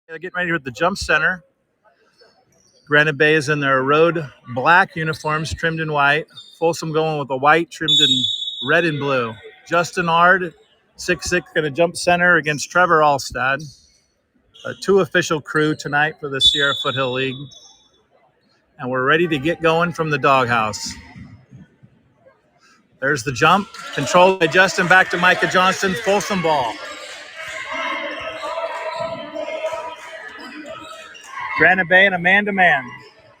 They're getting ready with the jump center. Granite Bay is in their road black uniforms, trimmed in white. Folsom going with the white, trimmed in red and blue. Justin Ard, 6'6", going to jump center against Trevor Alstad. A two official crew tonight for the Sierra Foothill League. And we're ready to get going from the doghouse. There's the jump, controlled by Justin, back to Micah Johnson, Folsom ball. Granite Bay and a man-to-man.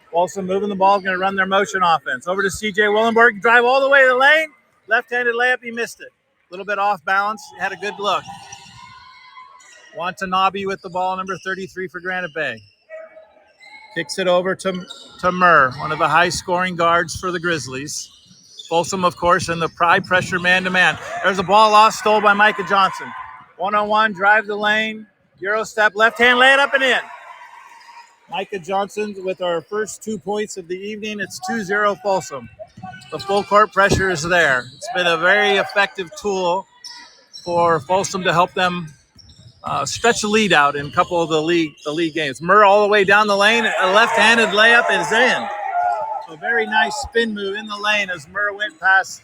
Folsom moving the ball, going to run their motion offense. Over to C.J. Willenberg, drive all the way to the lane. Left-handed layup, he missed it. A little bit off balance, had a good look. Watanabe with the ball, number 33 for Granite Bay. Kicks it over to Murr, one of the high-scoring guards for the Grizzlies. Folsom, of course, in the pride pressure man-to-man. There's a ball lost, stole by Micah Johnson. One-on-one, drive the lane, Euro step, left-hand, lay it up and in. Micah Johnson with our first 2 points of the evening. It's 2-0 Folsom. The full court pressure is there. It's been a very effective tool for Folsom to help them stretch the lead out in a couple of the league games. Murr all the way down the lane. A left-handed layup is in. So a very nice spin move in the lane as Murr went past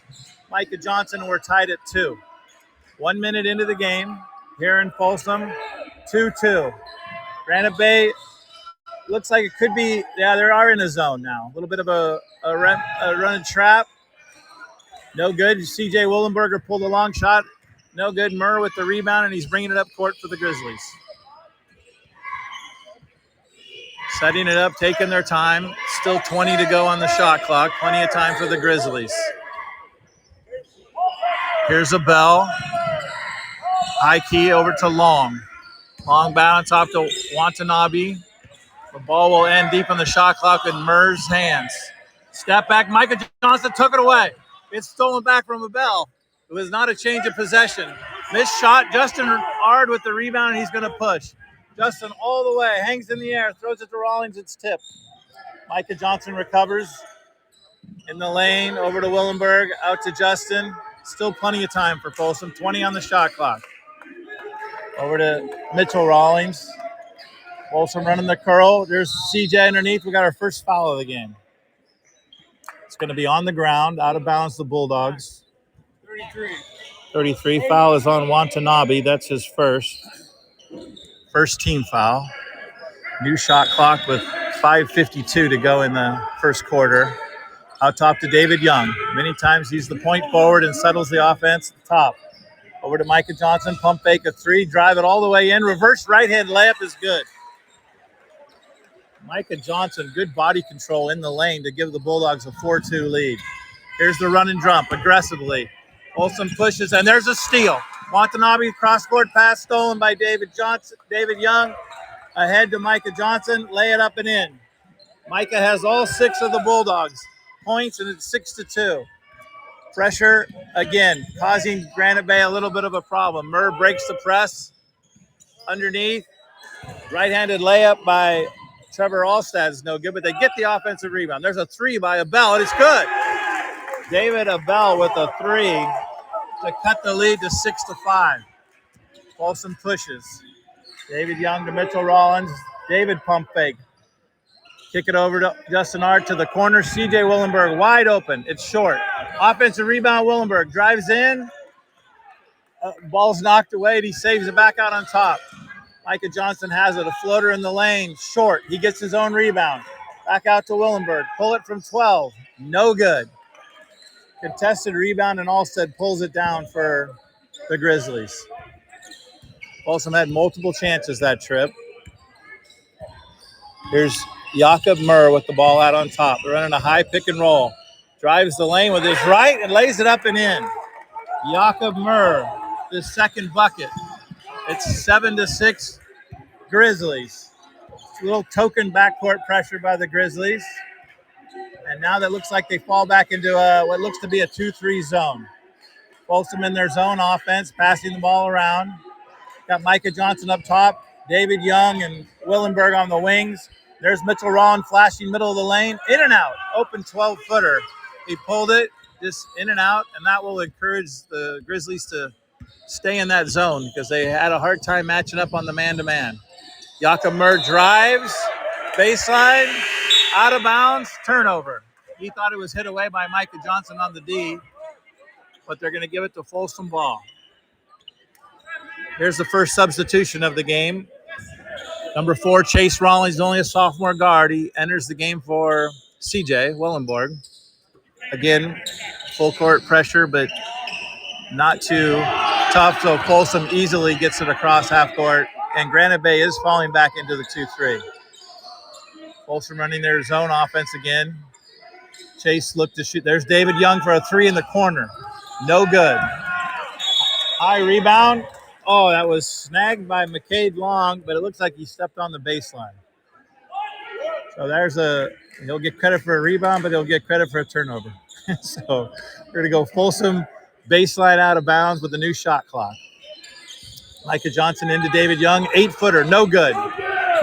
Micah Johnson. We're tied at 2. 1 minute into the game here in Folsom. 2-2. Granite Bay looks like it could be, they are in a zone now. A little bit of a run and trap. No good. C.J. Willenberger pulled a long shot. No good. Murr with the rebound, and he's bringing it up court for the Grizzlies. Setting it up, taking their time. Still 20 to go on the shot clock. Plenty of time for the Grizzlies. Here's a Bell. High key over to Long. Long bounce off to Watanabe. The ball will end deep on the shot clock in Murr's hands. Step back. Micah Johnson took it away. It's stolen back from a Bell. It was not a change of possession. Missed shot. Justin Ard with the rebound, and he's going to push. Justin all the way. Hangs in the air. Throws it to Rawlings. It's tipped. Micah Johnson recovers in the lane. Over to Willenberg. Out to Justin. Still plenty of time for Folsom. 20 on the shot clock. Over to Mitchell Rawlings. Folsom running the curl. There's CJ underneath. We got our first foul of the game. It's going to be on the ground, out of bounds the Bulldogs. 33. Foul is on Watanabe. That's his first team foul. New shot clock with 5:52 to go in the first quarter. Out top to David Young. Many times he's the point forward and settles the offense at the top. Over to Micah Johnson. Pump fake a 3. Drive it all the way in. Reverse right-hand layup is good. Micah Johnson, good body control in the lane to give the Bulldogs a 4-2 lead. Here's the run and jump aggressively. Folsom pushes, and there's a steal. Watanabe cross-court pass stolen by David Young. Ahead to Micah Johnson. Lay it up and in. Micah has all 6 of the Bulldogs points, and it's 6-2. Pressure, again, causing Granite Bay a little bit of a problem. Murr breaks the press. Underneath. Right-handed layup by Trevor Alstad is no good, but they get the offensive rebound. There's a 3 by Abell, and it's good. David Abell with a 3 to cut the lead to 6-5. Folsom pushes. David Young to Mitchell Rawlings. David pump fake. Kick it over to Justin Ard to the corner. C.J. Willenberg wide open. It's short. Offensive rebound, Willenberg drives in. Ball's knocked away, and he saves it back out on top. Micah Johnson has it. A floater in the lane. Short. He gets his own rebound. Back out to Willenberg. Pull it from 12. No good. Contested rebound, and Alstead pulls it down for the Grizzlies. Folsom had multiple chances that trip. Here's Jakob Murr with the ball out on top. They're running a high pick and roll. Drives the lane with his right and lays it up and in. Jakob Murr, his second bucket. It's 7-6 Grizzlies. A little token backcourt pressure by the Grizzlies. And now that looks like they fall back into what looks to be a 2-3 zone. Folsom in their zone offense, passing the ball around. Got Micah Johnson up top, David Young and Willenberg on the wings. There's Mitchell Rawlins flashing middle of the lane. In and out, open 12-footer. He pulled it, just in and out, and that will encourage the Grizzlies to stay in that zone because they had a hard time matching up on the man-to-man. Yakamur drives, baseline, out of bounds, turnover. He thought it was hit away by Micah Johnson on the D, but they're going to give it to Folsom ball. Here's the first substitution of the game. Number 4, Chase Rawlings, only a sophomore guard. He enters the game for CJ Wellenborg. Again, full court pressure, but not too tough. So Folsom easily gets it across half court, and Granite Bay is falling back into the 2-3. Folsom running their zone offense again. Chase looked to shoot. There's David Young for a 3 in the corner. No good. High rebound. Oh, that was snagged by McCade Long, but it looks like he stepped on the baseline. So he'll get credit for a rebound, but he'll get credit for a turnover. So we're going to go Folsom baseline out of bounds with a new shot clock. Micah Johnson into David Young, 8-footer, no good.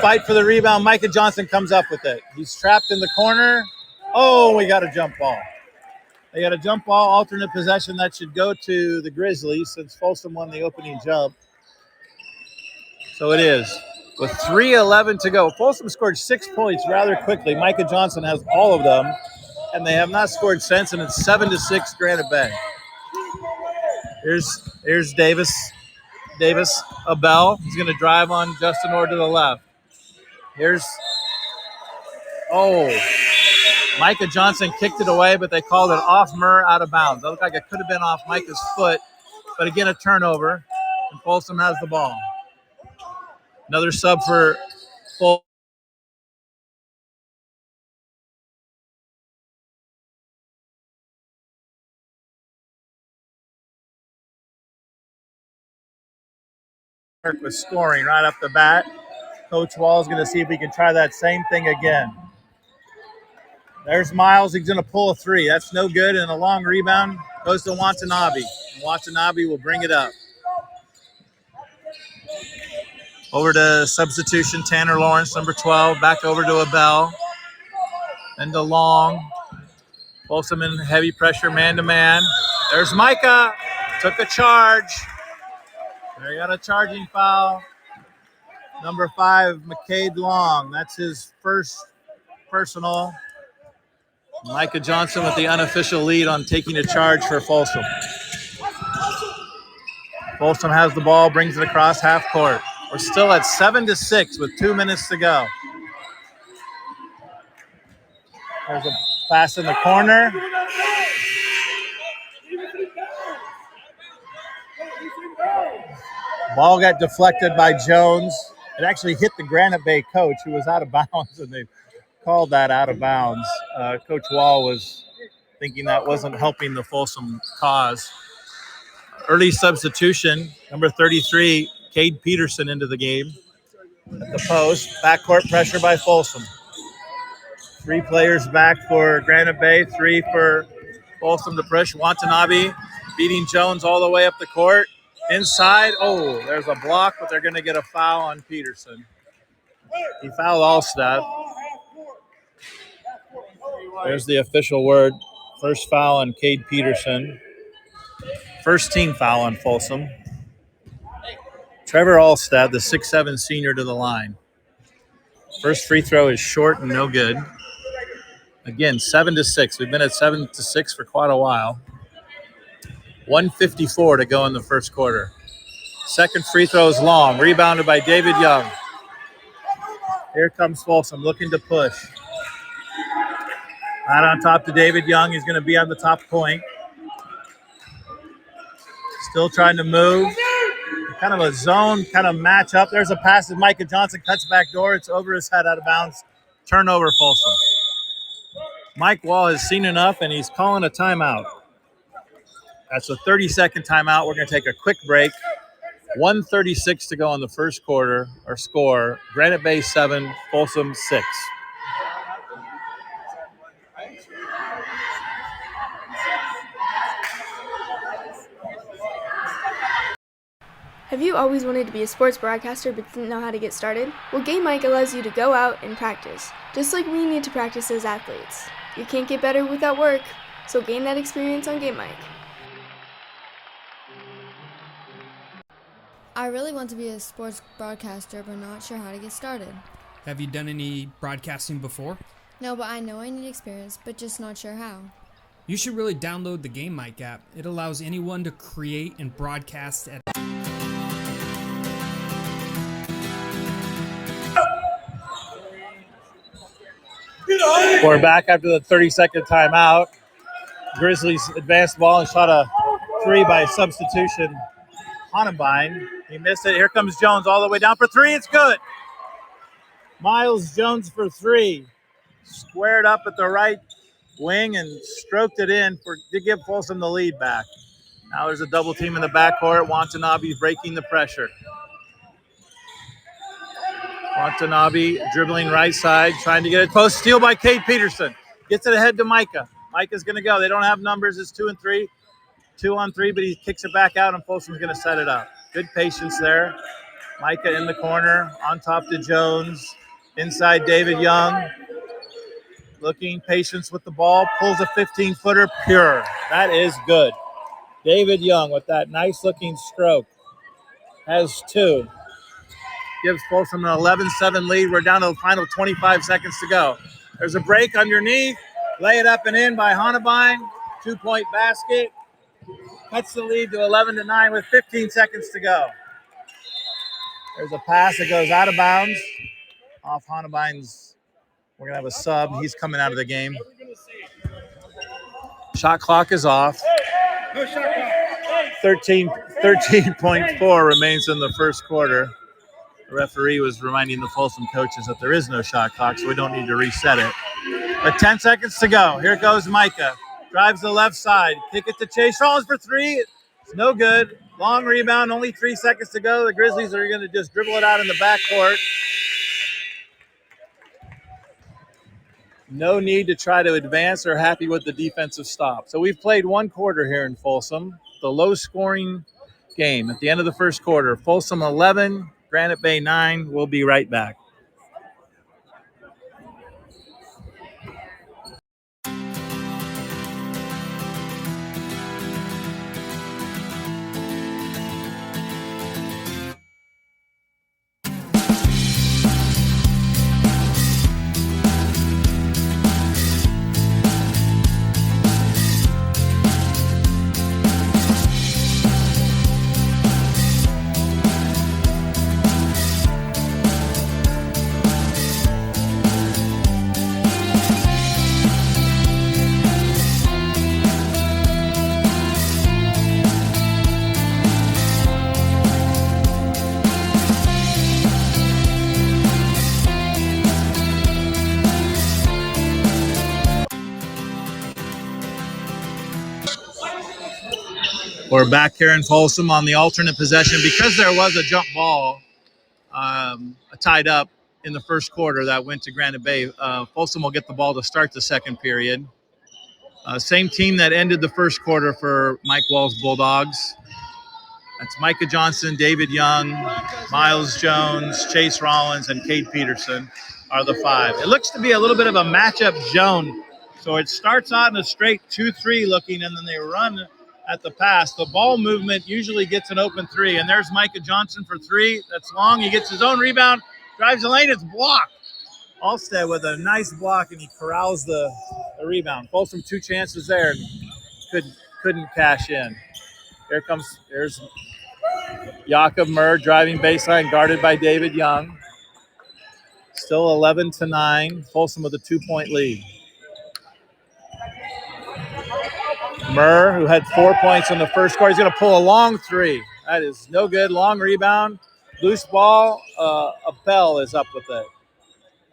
Fight for the rebound. Micah Johnson comes up with it. He's trapped in the corner. Oh, we got a jump ball. They got a jump ball, alternate possession that should go to the Grizzlies since Folsom won the opening jump. So it is. With 3:11 to go, Folsom scored 6 points rather quickly. Micah Johnson has all of them, and they have not scored since, and it's 7-6 Granite Bay. Here's Davis, a bell. He's going to drive on Justin Orr to the left. Micah Johnson kicked it away, but they called it off Murr out of bounds. It looked like it could have been off Micah's foot, but again, a turnover, and Folsom has the ball. Another sub for Folsom. Was scoring right off the bat. Coach Wall is going to see if he can try that same thing again. There's Miles. He's going to pull a 3. That's no good. And a long rebound goes to Watanabe. Watanabe will bring it up. Over to substitution, Tanner Lawrence, number 12. Back over to Abell. Then to Long. Folsom in heavy pressure, man-to-man. There's Micah. Took a charge. They got a charging foul. Number 5, McCade Long. That's his first personal. Micah Johnson with the unofficial lead on taking a charge for Folsom. Folsom has the ball, brings it across half court. We're still at 7-6 with 2 minutes to go. There's a pass in the corner. Ball got deflected by Jones. It actually hit the Granite Bay coach, who was out of bounds, and they called that out of bounds. Coach Wall was thinking that wasn't helping the Folsom cause. Early substitution, number 33, Cade Peterson into the game. At the post, backcourt pressure by Folsom. 3 players back for Granite Bay, 3 for Folsom to push. Watanabe beating Jones all the way up the court. Inside, there's a block, but they're going to get a foul on Peterson. He fouled Allstat. There's the official word. First foul on Cade Peterson. First team foul on Folsom. Trevor Allstat, the 6'7" senior, to the line. First free throw is short and no good. Again, 7-6. We've been at 7-6 for quite a while. 1:54 to go in the first quarter. Second free throw is long. Rebounded by David Young. Here comes Folsom looking to push. Right on top to David Young. He's going to be on the top point. Still trying to move. Kind of a zone kind of match up. There's a pass as Micah Johnson cuts back door. It's over his head, out of bounds. Turnover, Folsom. Mike Wall has seen enough, and he's calling a timeout. That's a 30-second timeout. We're going to take a quick break. 1:36 to go in the first quarter. Our score, Granite Bay 7, Folsom 6. Have you always wanted to be a sports broadcaster but didn't know how to get started? Well, Game Mic allows you to go out and practice, just like we need to practice as athletes. You can't get better without work, so gain that experience on Game Mic. I really want to be a sports broadcaster, but not sure how to get started. Have you done any broadcasting before? No, but I know I need experience, but just not sure how. You should really download the Game Mic app. It allows anyone to create and broadcast at... We're back after the 30-second timeout. Grizzlies advanced ball and shot a three by substitution. Honenbein, he missed it. Here comes Jones all the way down for three. It's good. Miles Jones for three. Squared up at the right wing and stroked it in to give Folsom the lead back. Now there's a double team in the backcourt. Watanabe breaking the pressure. Watanabe dribbling right side, trying to get it close. Steal by Cade Peterson. Gets it ahead to Micah. Micah's going to go. They don't have numbers. It's 2 and 3. 2 on 3, but he kicks it back out, and Folsom's going to set it up. Good patience there. Micah in the corner, on top to Jones. Inside David Young. Looking, patience with the ball. Pulls a 15-footer, pure. That is good. David Young with that nice-looking stroke. Has two. Gives Folsom an 11-7 lead. We're down to the final 25 seconds to go. There's a break underneath. Lay it up and in by Honenbein. 2-point basket. Cuts the lead to 11-9 with 15 seconds to go. There's a pass that goes out of bounds off Honenbein's. We're going to have a sub. He's coming out of the game. Shot clock is off. 13.4 remains in the first quarter. The referee was reminding the Folsom coaches that there is no shot clock, so we don't need to reset it. But 10 seconds to go. Here goes Micah. Drives the left side. Kick it to Chase Rollins for three. It's no good. Long rebound. Only 3 seconds to go. The Grizzlies are going to just dribble it out in the backcourt. No need to try to advance or happy with the defensive stop. So we've played one quarter here in Folsom. The low-scoring game at the end of the first quarter. Folsom 11, Granite Bay 9. We'll be right back. We're back here in Folsom on the alternate possession because there was a jump ball tied up in the first quarter that went to Granite Bay. Folsom will get the ball to start the second period. Same team that ended the first quarter for Mike Wall's Bulldogs. That's Micah Johnson, David Young, Miles Jones, Chase Rollins, and Cade Peterson are the five. It looks to be a little bit of a matchup zone. So it starts out in a straight 2-3 looking, and then they run at the pass. The ball movement usually gets an open three, and there's Micah Johnson for three. That's long. He gets his own rebound, drives the lane. It's blocked. Alstead with a nice block, and he corrals the rebound. Folsom 2 chances there, and couldn't cash in. There's Jakob Murr driving baseline, guarded by David Young. Still 11-9. Folsom with a 2-point lead. Murr, who had 4 points in the first quarter, he's going to pull a long three. That is no good. Long rebound. Loose ball. Appel is up with it.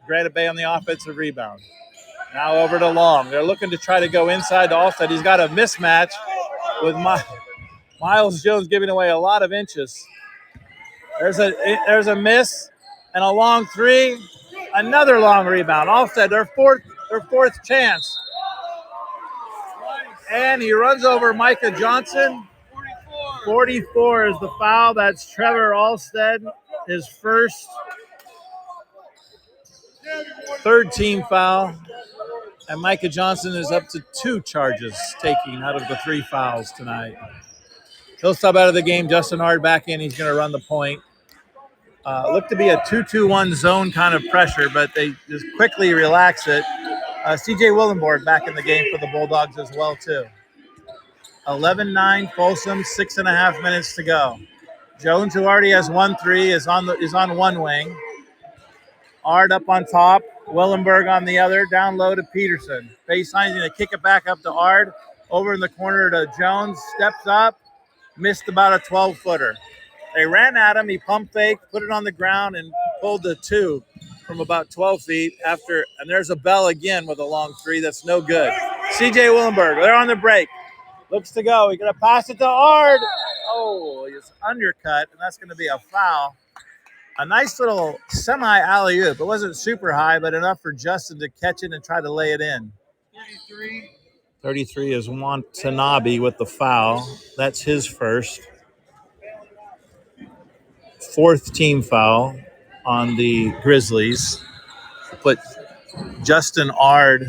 Granite Bay on the offensive rebound. Now over to Long. They're looking to try to go inside to Alstead. He's got a mismatch with Miles Jones giving away a lot of inches. There's a miss and a long three. Another long rebound. Alstead, their fourth chance. And he runs over Micah Johnson. 44 is the foul. That's Trevor Alstead, his third team foul. And Micah Johnson is up to 2 charges taking out of the 3 fouls tonight. He'll sub out of the game. Justin Hard back in. He's going to run the point. Looked to be a 2-2-1 zone kind of pressure, but they just quickly relax it. CJ Willenborg back in the game for the Bulldogs as well, too. 11-9 Folsom, 6.5 minutes to go. Jones, who already has 1-3, is on one wing. Ard up on top. Willenberg on the other. Down low to Peterson. Baseline's going to kick it back up to Ard. Over in the corner to Jones. Steps up. Missed about a 12-footer. They ran at him. He pump faked, put it on the ground, and pulled the 2 from about 12 feet after. And there's a Bell again with a long 3. That's no good. CJ Willenberg, they're on the break. Looks to go. He's going to pass it to Ard. Oh, he's undercut, and that's going to be a foul. A nice little semi-alley-oop. It wasn't super high, but enough for Justin to catch it and try to lay it in. 33 is Watanabe with the foul. That's his first. 4th team foul on the Grizzlies. Put Justin Ard.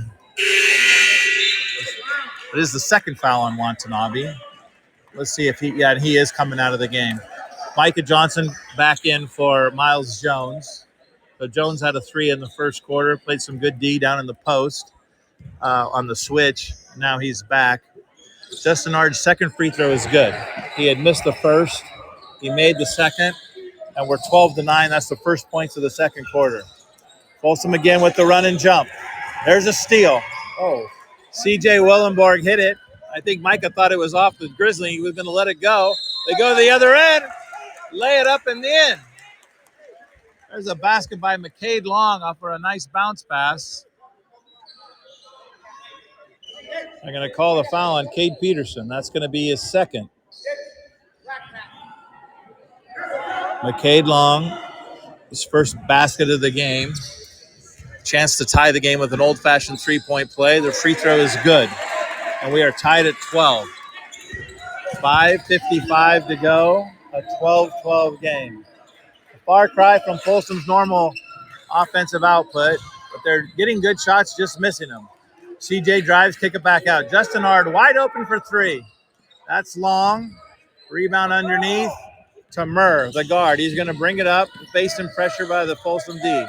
It is the second foul on Watanabe. Let's see if he is coming out of the game. Micah Johnson back in for Miles Jones. So Jones had a 3 in the first quarter, played some good D down in the post on the switch. Now he's back. Justin Ard's second free throw is good. He had missed the first. He made the second, and we're 12-9. That's the first points of the second quarter. Folsom again with the run and jump. There's a steal. Oh, CJ Willenborg hit it. I think Micah thought it was off the Grizzly. He was going to let it go. They go to the other end. Lay it up and in. There's a basket by McCade Long off for a nice bounce pass. They're going to call the foul on Cade Peterson. That's going to be his second. McCade Long, his first basket of the game. Chance to tie the game with an old-fashioned three-point play. The free throw is good. And we are tied at 12. 5:55 to go. A 12-12 game. A far cry from Folsom's normal offensive output, but they're getting good shots, just missing them. CJ drives, kick it back out. Justin Ard wide open for 3. That's long. Rebound underneath to Murr, the guard. He's going to bring it up, facing pressure by the Folsom D.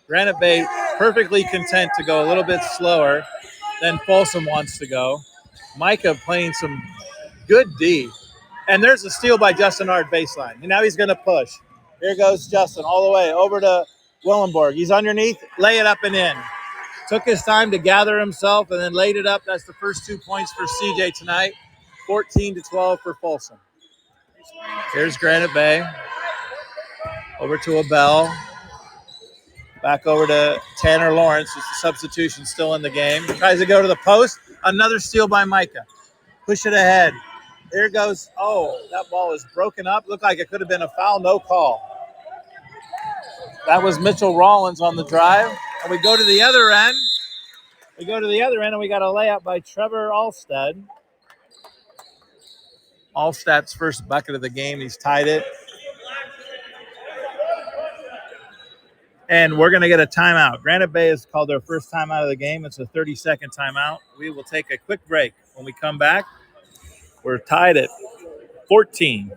Granite Bay perfectly content to go a little bit slower than Folsom wants to go. Micah playing some good D. And there's a steal by Justin Ard baseline. And now he's going to push. Here goes Justin all the way over to Willenborg. He's underneath, lay it up and in. Took his time to gather himself and then laid it up. That's the first 2 points for CJ tonight. 14-12 for Folsom. Here's Granite Bay. Over to a Bell. Back over to Tanner Lawrence. Just a substitution still in the game. Tries to go to the post. Another steal by Micah. Push it ahead. There it goes. Oh, that ball is broken up. Looked like it could have been a foul. No call. That was Mitchell Rollins on the drive. And we go to the other end. And we got a layup by Trevor Alstead. Alstad's first bucket of the game. He's tied it. And we're going to get a timeout. Granite Bay has called their first timeout of the game. It's a 30-second timeout. We will take a quick break. When we come back, we're tied at 14.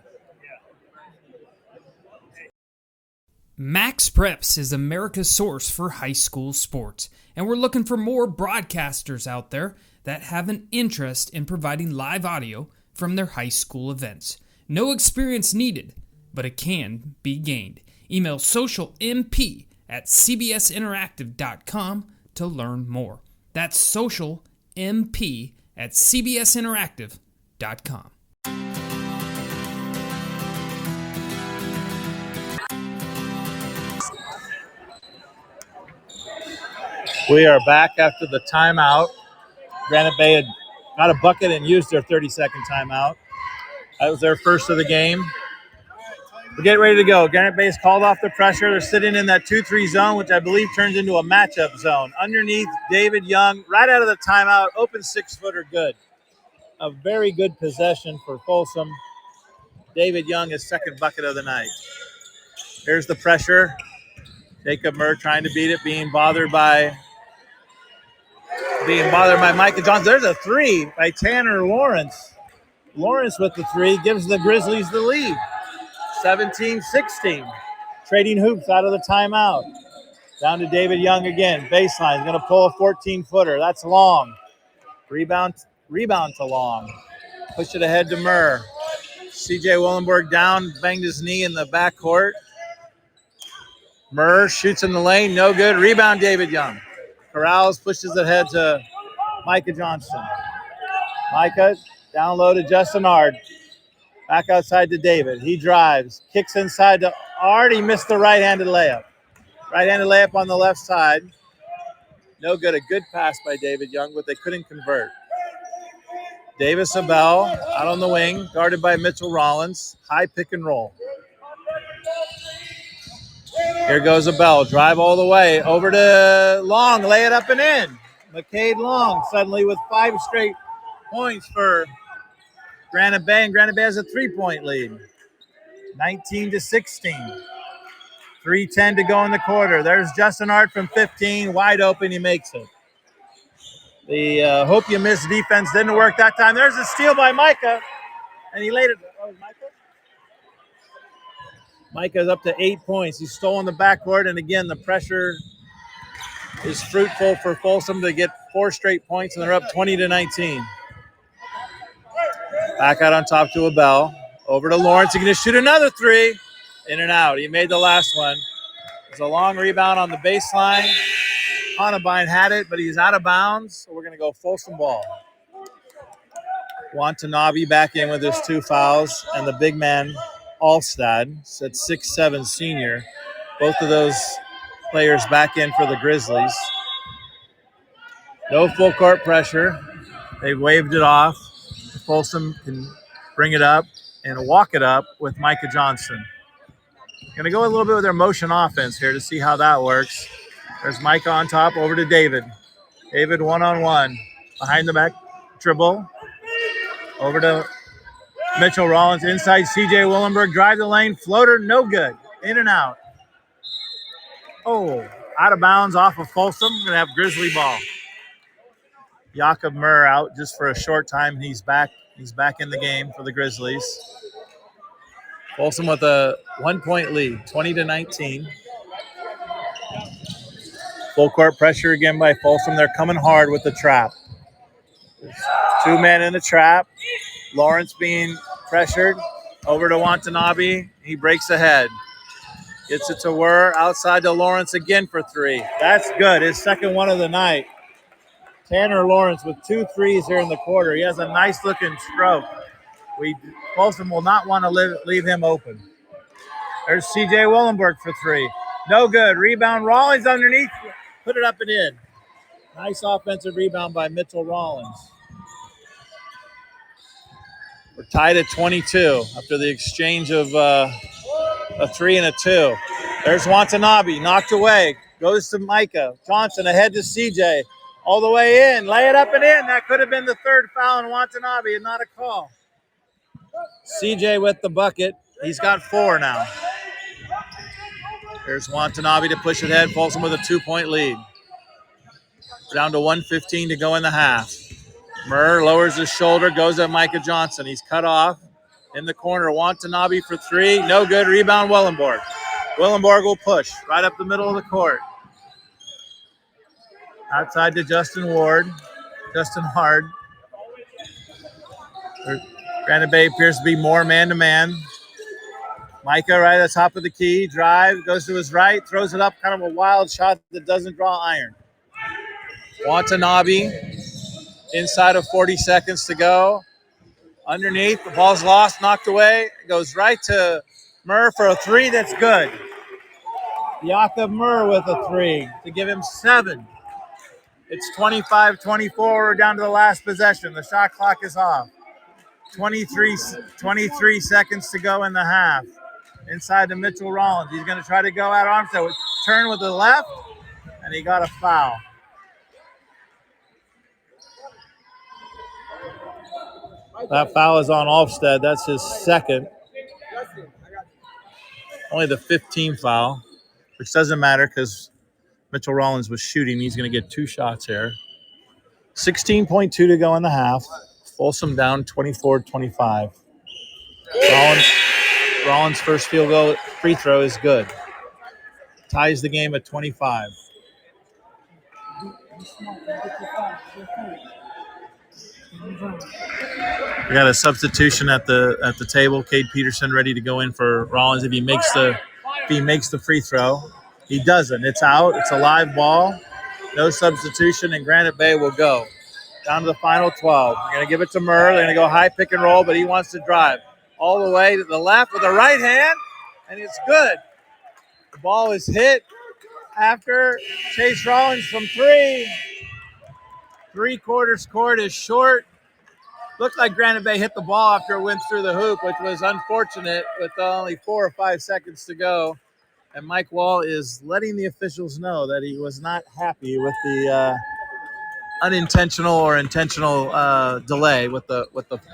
Max Preps is America's source for high school sports, and we're looking for more broadcasters out there that have an interest in providing live audio from their high school events. No experience needed, but it can be gained. Email socialmp@cbsinteractive.com to learn more. That's socialmp@cbsinteractive.com. We are back after the timeout. Granite Bay had got a bucket and used their 30-second timeout. That was their first of the game. We're getting ready to go. Granite Bay's called off the pressure. They're sitting in that 2-3 zone, which I believe turns into a matchup zone. Underneath, David Young, right out of the timeout, open 6-footer good. A very good possession for Folsom. David Young, his second bucket of the night. Here's the pressure. Jacob Murr trying to beat it, being bothered by Micah Johnson. There's a 3 by Tanner Lawrence. Lawrence with the three gives the Grizzlies the lead. 17-16. Trading hoops out of the timeout. Down to David Young again. Baseline. He's going to pull a 14-footer. That's long. Rebound to Long. Push it ahead to Murr. C.J. Willenberg down, banged his knee in the backcourt. Murr shoots in the lane, no good. Rebound, David Young. Corrales pushes it ahead to Micah Johnson. Micah down low to Justin Ard. Back outside to David. He drives, kicks inside to Ard. He missed the right-handed layup. Right-handed layup on the left side. No good. A good pass by David Young, but they couldn't convert. Davis Abell out on the wing, guarded by Mitchell Rollins. High pick and roll. Here goes Abell. Drive all the way. Over to Long. Lay it up and in. McCade Long suddenly with 5 straight points for Granite Bay. And Granite Bay has a 3-point lead. 19-16. 3:10 to go in the quarter. There's Justin Art from 15. Wide open. He makes it. The hope you missed defense didn't work that time. There's a steal by Micah. And he laid it. Oh, Micah? Micah's up to 8 points. He's stolen the backcourt. And again, the pressure is fruitful for Folsom to get 4 straight points. And they're up 20-19. Back out on top to Abell. Over to Lawrence. He's going to shoot another 3. In and out. He made the last one. There's a long rebound on the baseline. Honabine had it, but he's out of bounds. So we're going to go Folsom ball. Watanabe back in with his 2 fouls. And the big man, Alstad, at 6'7" senior. Both of those players back in for the Grizzlies. No full court pressure. They waved it off. Folsom can bring it up and walk it up with Micah Johnson. Going to go a little bit with their motion offense here to see how that works. There's Micah on top, over to David. David one-on-one. Behind the back dribble. Over to Mitchell Rollins. Inside C.J. Willenberg. Drive the lane. Floater, no good. In and out. Oh, out of bounds off of Folsom. Going to have Grizzly ball. Jakob Murr out just for a short time. He's back in the game for the Grizzlies. Folsom with a 1-point lead, 20-19. Full court pressure again by Folsom. They're coming hard with the trap. There's 2 men in the trap. Lawrence being pressured. Over to Watanabe. He breaks ahead. Gets it to Wurr. Outside to Lawrence again for 3. That's good. His second one of the night. Tanner Lawrence with 2 threes here in the quarter. He has a nice looking stroke. Folsom will not want to leave him open. There's C.J. Willenberg for 3. No good. Rebound. Rollins underneath. Put it up and in. Nice offensive rebound by Mitchell Rollins. We're tied at 22 after the exchange of a 3 and a 2. There's Watanabe. Knocked away. Goes to Micah. Johnson ahead to C.J. All the way in. Lay it up and in. That could have been the 3rd foul on Watanabe and not a call. C.J. with the bucket. He's got 4 now. There's Watanabe to push it ahead. Folsom with a 2-point lead. Down to 1:15 to go in the half. Murr lowers his shoulder, goes at Micah Johnson. He's cut off in the corner. Watanabe for 3. No good. Rebound, Willenborg. Willenborg will push right up the middle of the court. Outside to Justin Hard. Granite Bay appears to be more man-to-man. Micah right at the top of the key. Drive, goes to his right, throws it up, kind of a wild shot that doesn't draw iron. Watanabe, inside of 40 seconds to go. Underneath, the ball's lost, knocked away. It goes right to Murr for a 3 that's good. Jakob Murr with a 3 to give him 7. It's 25-24. We're down to the last possession. The shot clock is off. 23 seconds to go in the half. Inside to Mitchell Rollins. He's going to try to go out Armstead. Turn with the left, and he got a foul. That foul is on Almstead. That's his 2nd. Only the 15th foul, which doesn't matter because Mitchell Rollins was shooting. He's going to get 2 shots here. 16.2 to go in the half. Folsom down 24-25. Rollins' first field goal free throw is good. Ties the game at 25. We got a substitution at the table. Cade Peterson ready to go in for Rollins if he makes the free throw. He doesn't. It's out. It's a live ball. No substitution, and Granite Bay will go. Down to the final 12. We're going to give it to Murr. They're going to go high pick and roll, but he wants to drive all the way to the left with the right hand, and it's good. The ball is hit after Chase Rollins from three. Three-quarters court is short. Looked like Granite Bay hit the ball after it went through the hoop, which was unfortunate with only 4 or 5 seconds to go. And Mike Wall is letting the officials know that he was not happy with the unintentional or intentional delay with the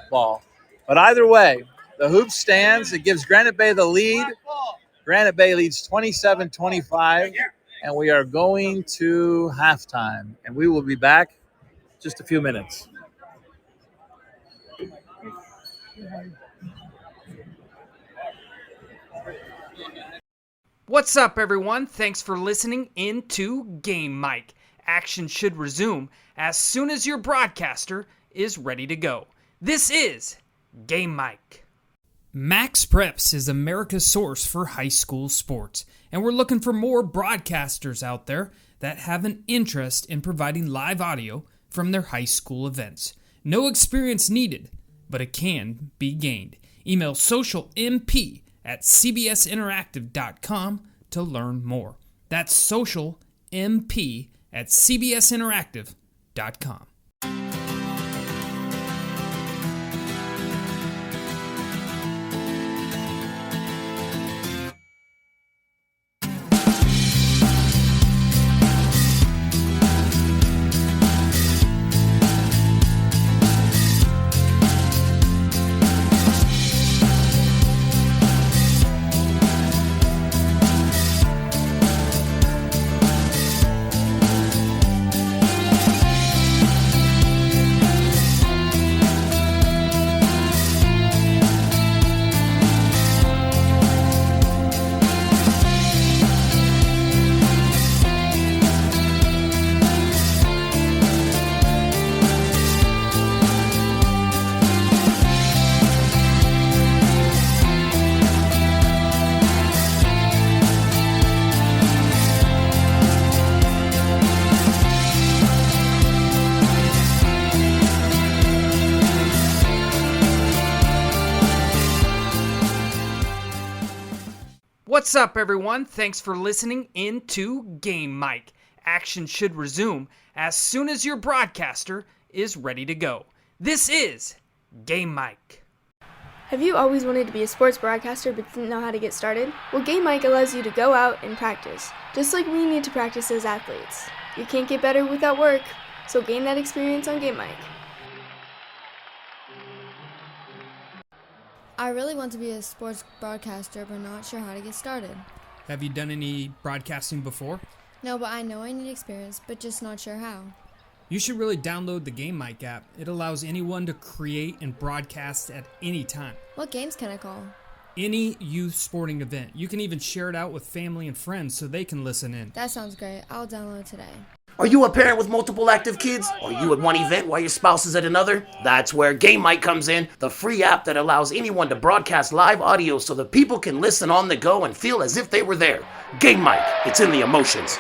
ball. But either way, the hoop stands. It gives Granite Bay the lead. Granite Bay leads 27-25, and we are going to halftime. And we will be back just a few minutes. What's up, everyone? Thanks for listening into Game Mic. Action should resume as soon as your broadcaster is ready to go. This is Game Mic. Max Preps is America's source for high school sports, and we're looking for more broadcasters out there that have an interest in providing live audio from their high school events. No experience needed, but it can be gained. Email socialmp@cbsinteractive.com to learn more. That's socialmp@cbsinteractive.com. What's up, everyone? Thanks for listening into Game Mic. Action should resume as soon as your broadcaster is ready to go. This is Game Mic. Have you always wanted to be a sports broadcaster but didn't know how to get started? Well, Game Mic allows you to go out and practice, just like we need to practice as athletes. You can't get better without work, so gain that experience on Game Mic. I really want to be a sports broadcaster, but not sure how to get started. Have you done any broadcasting before? No, but I know I need experience, but just not sure how. You should really download the Game Mic app. It allows anyone to create and broadcast at any time. What games can I call? Any youth sporting event. You can even share it out with family and friends so they can listen in. That sounds great. I'll download today. Are you a parent with multiple active kids? Are you at one event while your spouse is at another? That's where Game Mic comes in, the free app that allows anyone to broadcast live audio so that people can listen on the go and feel as if they were there. Game Mic, it's in the emotions.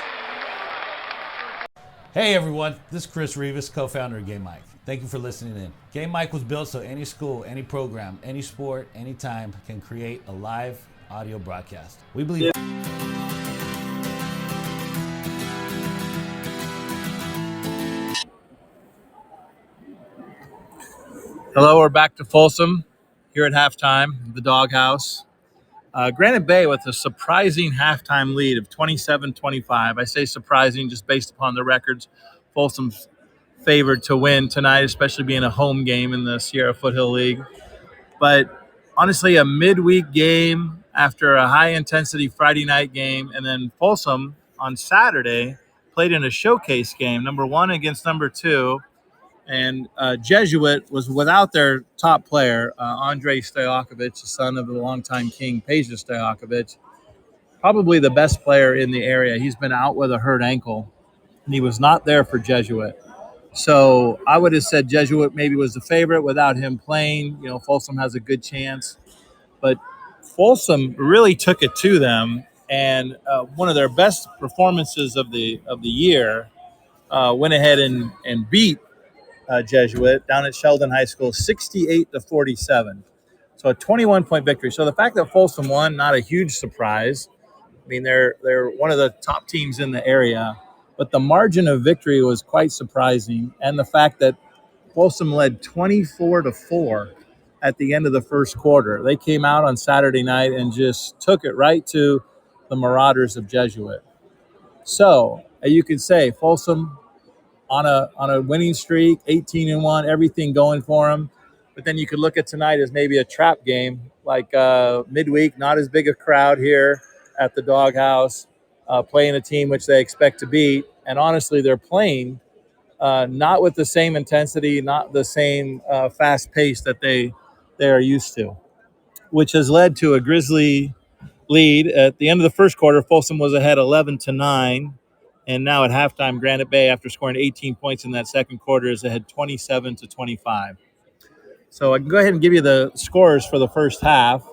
Hey everyone, this is Chris Rivas, co-founder of Game Mic. Thank you for listening in. Game Mic was built so any school, any program, any sport, anytime can create a live audio broadcast. We believe... Hello, we're back to Folsom here at halftime, the doghouse. Granite Bay with a surprising halftime lead of 27-25. I say surprising just based upon the records. Folsom's favored to win tonight, especially being a home game in the Sierra Foothill League. But honestly, a midweek game after a high-intensity Friday night game, and then Folsom on Saturday played in a showcase game, number 1 against number 2. And Jesuit was without their top player, Andrei Stojakovic, the son of the longtime king, Peja Stojakovic, probably the best player in the area. He's been out with a hurt ankle, and he was not there for Jesuit. So I would have said Jesuit maybe was the favorite without him playing. Folsom has a good chance. But Folsom really took it to them, and one of their best performances of the year went ahead and beat Jesuit down at Sheldon High School, 68-47. So a 21-point victory. So the fact that Folsom won, not a huge surprise. I mean, they're one of the top teams in the area, but the margin of victory was quite surprising, and the fact that Folsom led 24-4 at the end of the first quarter. They came out on Saturday night and just took it right to the Marauders of Jesuit. So you could say Folsom on a winning streak, 18-1, everything going for them. But then you could look at tonight as maybe a trap game, like midweek, not as big a crowd here at the Doghouse, playing a team which they expect to beat. And honestly, they're playing not with the same intensity, not the same fast pace that they are used to, which has led to a grisly lead. At the end of the first quarter, Folsom was ahead 11-9. And now at halftime, Granite Bay, after scoring 18 points in that second quarter, is ahead 27-25. So I can go ahead and give you the scores for the first half.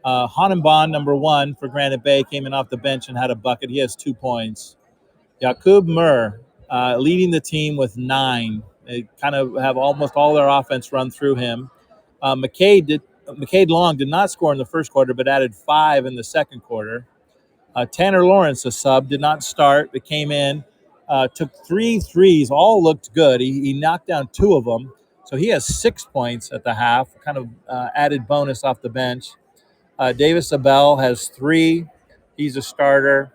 Hanenbon, number 1 for Granite Bay, came in off the bench and had a bucket. He has 2 points. Jakub Mur leading the team with 9. They kind of have almost all their offense run through him. McCade Long did not score in the first quarter, but added 5 in the second quarter. Tanner Lawrence, a sub, did not start, but came in, took 3 threes, all looked good. He knocked down 2 of them, so he has 6 points at the half, kind of added bonus off the bench. Davis Abel has 3. He's a starter.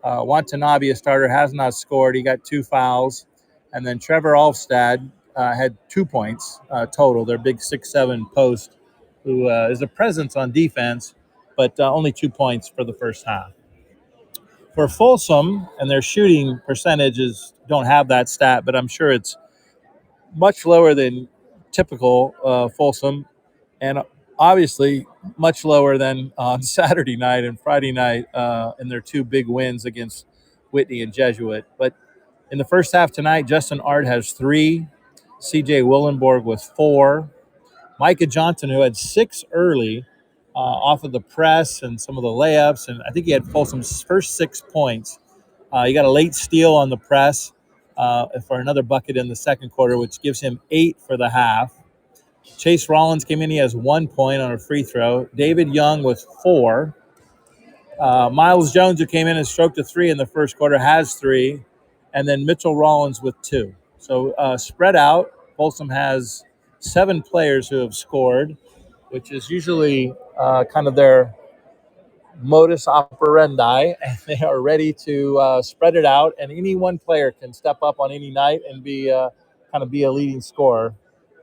Watanabe, a starter, has not scored. He got 2 fouls. And then Trevor Alfstad had 2 points total, their big 6'7" post, who is a presence on defense, but only 2 points for the first half. For Folsom, and their shooting percentages don't have that stat, but I'm sure it's much lower than typical Folsom, and obviously much lower than on Saturday night and Friday night in their 2 big wins against Whitney and Jesuit. But in the first half tonight, Justin Art has 3, CJ Willenborg with 4, Micah Johnson, who had 6 early, off of the press and some of the layups, and I think he had Folsom's first 6 points. He got a late steal on the press for another bucket in the second quarter, which gives him 8 for the half. Chase Rollins came in. He has 1 point on a free throw. David Young with 4. Miles Jones, who came in and stroked a 3 in the first quarter, has 3. And then Mitchell Rollins with 2. So spread out, Folsom has 7 players who have scored, which is usually kind of their modus operandi, and they are ready to spread it out. And any one player can step up on any night and be a leading scorer.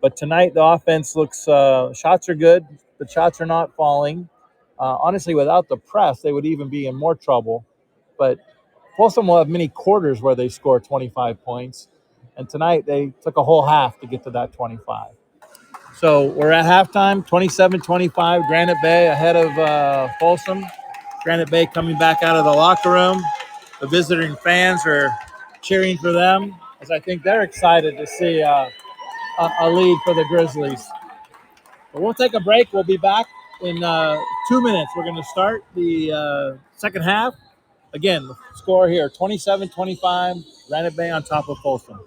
But tonight the offense looks shots are good, but shots are not falling. Honestly, without the press, they would even be in more trouble. But Folsom will have many quarters where they score 25 points, and tonight they took a whole half to get to that 25. So we're at halftime, 27-25, Granite Bay ahead of Folsom. Granite Bay coming back out of the locker room. The visiting fans are cheering for them, as I think they're excited to see a lead for the Grizzlies. But we'll take a break. We'll be back in 2 minutes. We're going to start the second half. Again, the score here, 27-25, Granite Bay on top of Folsom.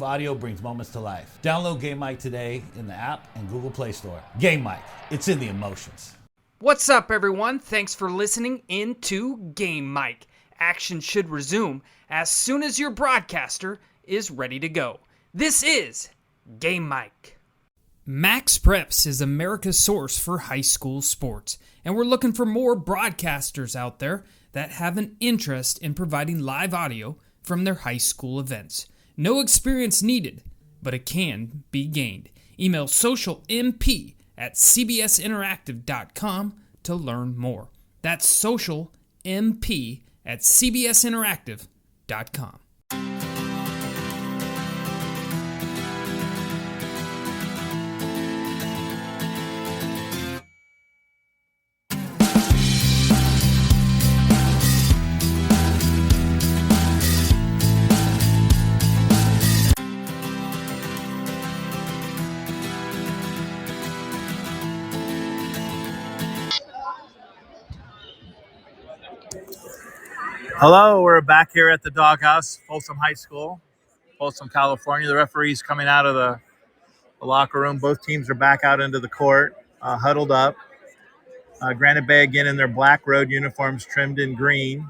Audio brings moments to life. Download Game Mike today in the app and Google Play Store. Game Mike, it's in the emotions. What's up, everyone? Thanks for listening into Game Mike. Action should resume as soon as your broadcaster is ready to go. This is Game Mike. Max Preps is America's source for high school sports, and we're looking for more broadcasters out there that have an interest in providing live audio from their high school events. No experience needed, but it can be gained. Email socialmp@cbsinteractive.com to learn more. That's socialmp@cbsinteractive.com. Hello, we're back here at the Doghouse, Folsom High School, Folsom, California. The referee's coming out of the locker room. Both teams are back out into the court, huddled up. Granite Bay again in their black road uniforms trimmed in green.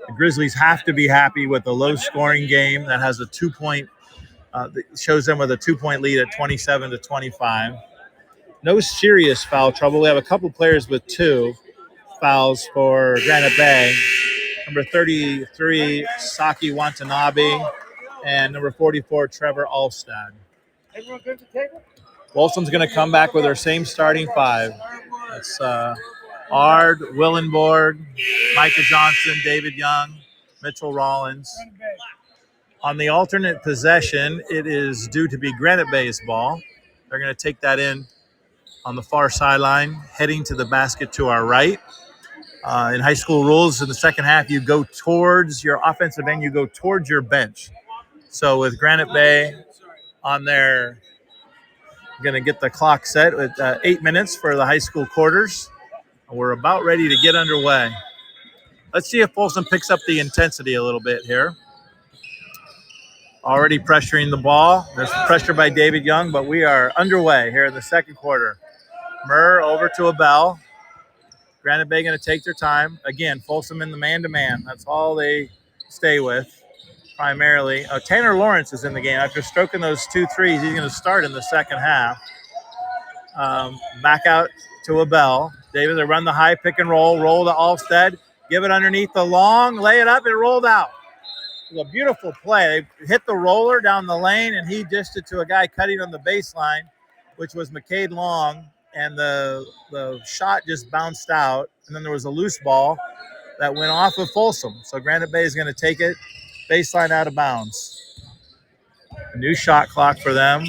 The Grizzlies have to be happy with a low-scoring game that has a 2-point, that shows them with a 2-point lead at 27-25. No serious foul trouble. We have a couple players with 2 fouls for Granite Bay. Number 33, Saki Watanabe, and number 44, Trevor Alstad. Everyone good at the table? Folsom's going to come back with their same starting 5. It's Ard, Willenborg, Micah Johnson, David Young, Mitchell Rollins. On the alternate possession, it is due to be Granite Bay's ball. They're going to take that in on the far sideline, heading to the basket to our right. In high school rules, in the second half, you go towards your offensive end, you go towards your bench. So with Granite Bay on there, going to get the clock set with 8 minutes for the high school quarters. We're about ready to get underway. Let's see if Folsom picks up the intensity a little bit here. Already pressuring the ball. There's pressure by David Young, but we are underway here in the second quarter. Murr over to Abel. Granite Bay going to take their time. Again, Folsom in the man-to-man. That's all they stay with primarily. Tanner Lawrence is in the game. After stroking those 2 threes, he's going to start in the second half. Back out to Abel. David, they run the high pick and roll to Alstead. Give it underneath the long, lay it up, and rolled out. It was a beautiful play. They hit the roller down the lane, and he dished it to a guy cutting on the baseline, which was McCade Long. And the shot just bounced out, and then there was a loose ball that went off of Folsom. So Granite Bay is going to take it baseline out of bounds. A new shot clock for them.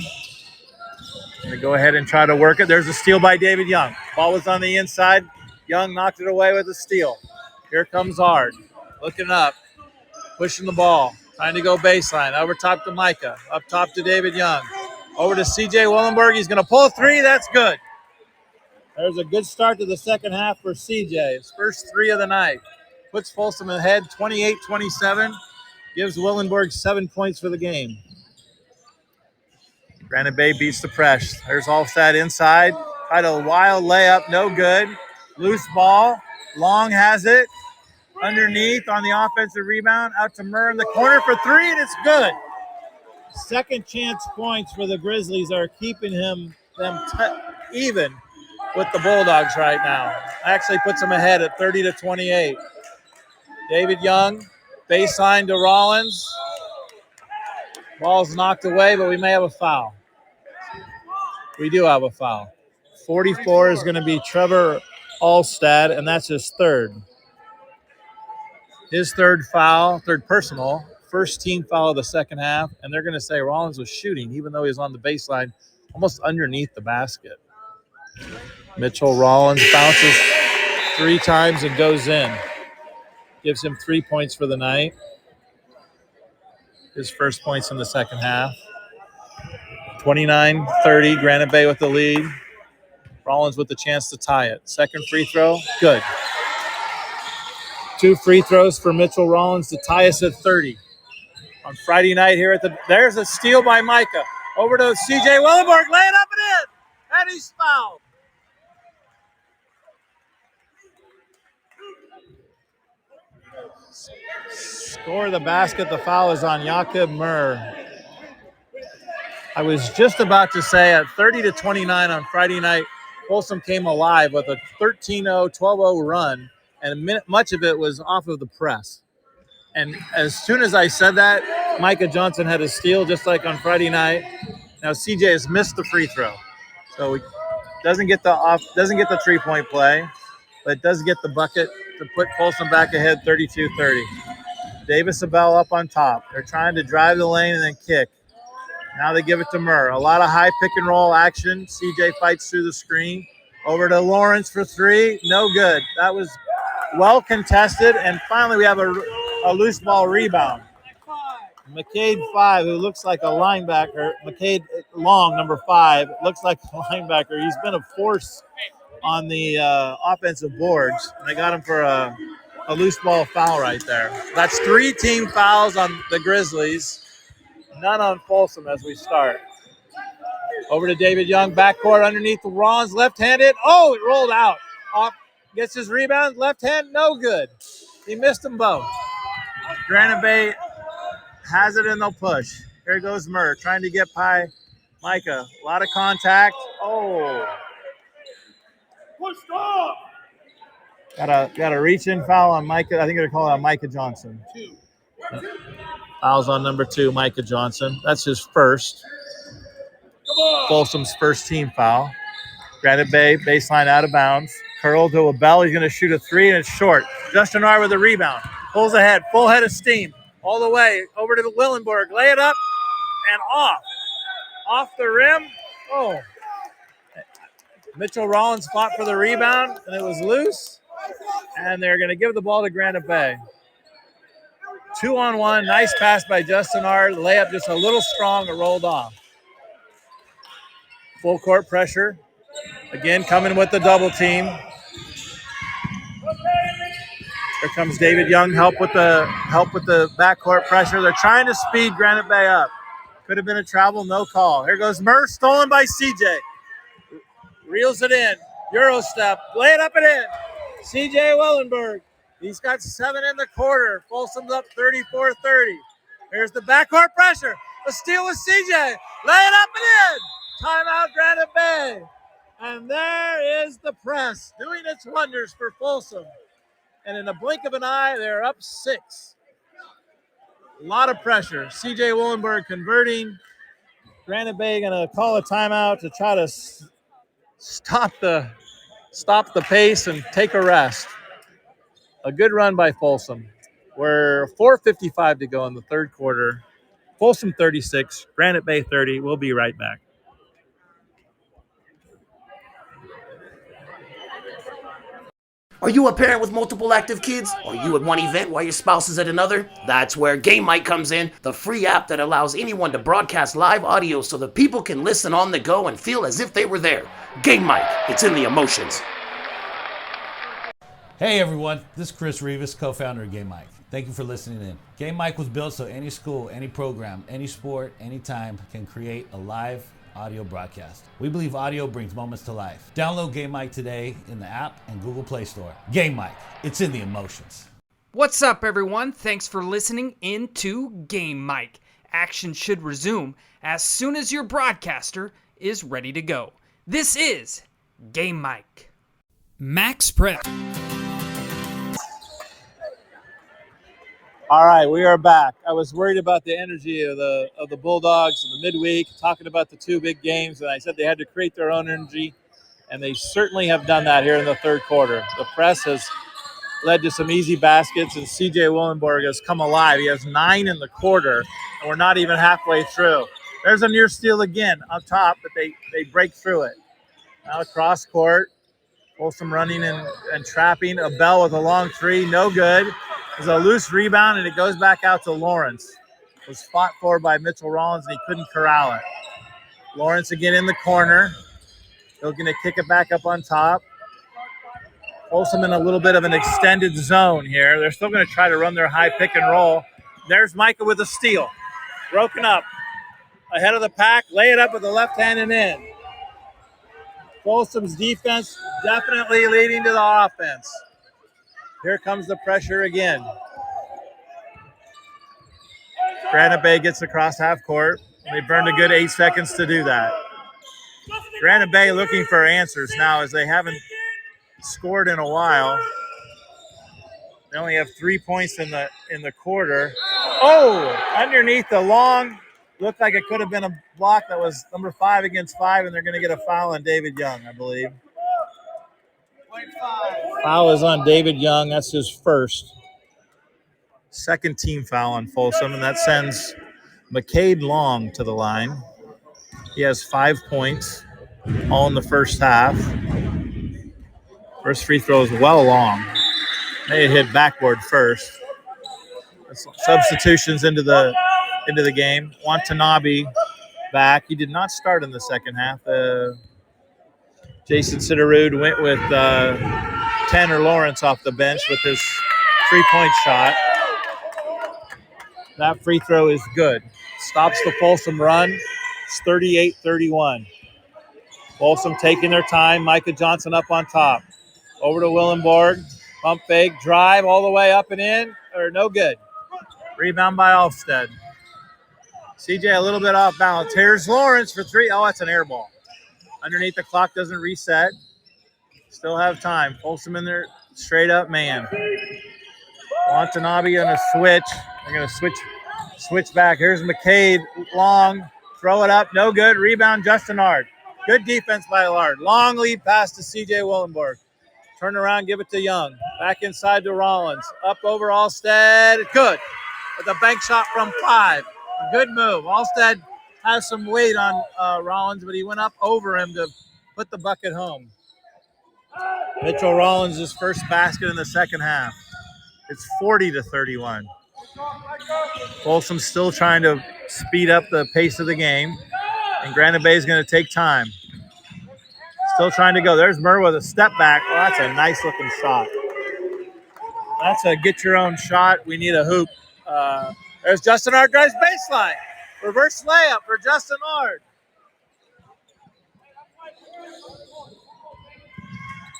Going to go ahead and try to work it. There's a steal by David Young. Ball was on the inside. Young knocked it away with a steal. Here comes Ard. Looking up. Pushing the ball. Trying to go baseline. Over top to Micah. Up top to David Young. Over to C.J. Willenberg. He's going to pull a 3. That's good. There's a good start to the second half for CJ. His first 3 of the night. Puts Folsom ahead 28-27. Gives Willenborg 7 points for the game. Granite Bay beats the press. There's Alstad inside. Tried a wild layup. No good. Loose ball. Long has it. Underneath on the offensive rebound. Out to Murr in the corner for 3, and it's good. Second chance points for the Grizzlies are keeping them even with the Bulldogs right now. Actually puts them ahead at 30-28. David Young, baseline to Rollins. Ball's knocked away, but we may have a foul. We do have a foul. 44 is going to be Trevor Alstad, and that's his 3rd. His 3rd foul, 3rd personal, first team foul of the second half, and they're going to say Rollins was shooting, even though he was on the baseline, almost underneath the basket. Mitchell Rollins bounces 3 times and goes in. Gives him 3 points for the night. His first points in the second half. 29-30, Granite Bay with the lead. Rollins with the chance to tie it. Second free throw, good. 2 free throws for Mitchell Rollins to tie us at 30. On Friday night here at there's a steal by Micah. Over to C.J. Willenborg, lay it up and in. And he's fouled. Score the basket. The foul is on Jakob Murr. I was just about to say at 30-29 on Friday night, Folsom came alive with a 13-0, 12-0 run, and much of it was off of the press. And as soon as I said that, Micah Johnson had a steal just like on Friday night. Now CJ has missed the free throw, so he doesn't get the 3-point play, but does get the bucket to put Folsom back ahead 32-30. Davis Abel up on top. They're trying to drive the lane and then kick. Now they give it to Murr. A lot of high pick and roll action. CJ fights through the screen. Over to Lawrence for 3. No good. That was well contested. And finally we have a loose ball rebound. McCade 5, who looks like a linebacker. McCade Long, number 5, looks like a linebacker. He's been a force on the offensive boards. They got him for a a loose ball foul right there. That's 3 team fouls on the Grizzlies. None on Folsom as we start. Over to David Young, backcourt underneath the Ron's, left-handed. Oh, it rolled out. Off, gets his rebound, left hand, no good. He missed them both. Granite Bay has it and they'll push. Here goes Murr trying to get by Micah. A lot of contact. Oh. Got a reach-in foul on Micah. I think they're calling on Micah Johnson. Fouls on number 2, Micah Johnson. That's his first. Folsom's first team foul. Granite Bay, baseline out of bounds. Curl to a bell. He's going to shoot a 3, and it's short. Justin R with a rebound. Pulls ahead. Full head of steam. All the way over to the Willenberg. Lay it up and off. Off the rim. Oh. Mitchell Rollins fought for the rebound, and it was loose. And they're going to give the ball to Granite Bay. 2-on-1. Nice pass by Justin R. The layup just a little strong. It rolled off. Full court pressure. Again, coming with the double team. Here comes David Young, help with the backcourt pressure. They're trying to speed Granite Bay up. Could have been a travel, no call. Here goes Murr, stolen by CJ. Reels it in. Euro step. Lay it up and in. CJ Wellenberg. He's got 7 in the quarter. Folsom's up 34-30. Here's the backcourt pressure. A steal with CJ. Lay it up and in. Timeout, Granite Bay. And there is the press doing its wonders for Folsom. And in a blink of an eye, they're up 6. A lot of pressure. CJ Willenberg converting. Granite Bay going to call a timeout to try to stop the pace and take a rest. A good run by Folsom. We're 4:55 to go in the third quarter. Folsom 36, Granite Bay 30. We'll be right back. Are you a parent with multiple active kids? Are you at one event while your spouse is at another? That's where Game Mic comes in, the free app that allows anyone to broadcast live audio so that people can listen on the go and feel as if they were there. Game Mic, it's in the emotions. Hey everyone, this is Chris Rivas, co-founder of Game Mic. Thank you for listening in. Game Mic was built so any school, any program, any sport, anytime can create a live audio broadcast. We believe audio brings moments to life. Download Game Mic today in the app and Google Play Store. Game Mic, it's in the emotions. What's up, everyone? Thanks for listening into Game Mic. Action should resume as soon as your broadcaster is ready to go. This is Game Mic. Max Prep. All right, we are back. I was worried about the energy of the Bulldogs in the midweek, talking about the 2 big games, and I said they had to create their own energy, and they certainly have done that here in the third quarter. The press has led to some easy baskets, and CJ Willenberg has come alive. He has 9 in the quarter, and we're not even halfway through. There's a near steal again up top, but they break through it. Now cross court, Folsom running and trapping. A Bell with a long 3, no good. There's a loose rebound, and it goes back out to Lawrence. It was fought for by Mitchell Rollins, and he couldn't corral it. Lawrence again in the corner. They're going to kick it back up on top. Folsom in a little bit of an extended zone here. They're still going to try to run their high pick and roll. There's Micah with a steal. Broken up. Ahead of the pack. Lay it up with the left hand and in. Folsom's defense definitely leading to the offense. Here comes the pressure again. Granite Bay gets across half court. They burned a good 8 seconds to do that. Granite Bay looking for answers now as they haven't scored in a while. They only have 3 points in the quarter. Oh, underneath the long, looked like it could have been a block that was number 5 against 5, and they're going to get a foul on David Young, I believe. Foul is on David Young. That's his first. Second team foul on Folsom, and that sends McCade Long to the line. He has 5 points, all in the first half. First free throw is well long. They hit backboard first. Substitutions into the game. Watanabe back. He did not start in the second half. Jason Sitterud went with Tanner Lawrence off the bench with his 3-point shot. That free throw is good. Stops the Folsom run. It's 38-31. Folsom taking their time. Micah Johnson up on top. Over to Willenborg. Pump fake. Drive all the way up and in. Or no good. Rebound by Alstead. CJ a little bit off balance. Here's Lawrence for three. Oh, that's an air ball. Underneath the clock doesn't reset. Still have time. Folsom in there. Straight up man. Watanabe on a switch. They're going to switch back. Here's McCade. Long. Throw it up. No good. Rebound Justin Ard. Good defense by Lard. Long lead pass to CJ Willenborg. Turn around, give it to Young. Back inside to Rollins. Up over Alstead. Good. With a bank shot from 5. A good move. Alstead has some weight on Rollins, but he went up over him to put the bucket home. Mitchell Rollins' first basket in the second half. It's 40-31. Folsom's still trying to speed up the pace of the game, and Granite Bay is going to take time. Still trying to go. There's Murr with a step back. Oh, that's a nice-looking shot. That's a get-your-own shot. We need a hoop. There's Justin Ard drives baseline. Reverse layup for Justin Ard.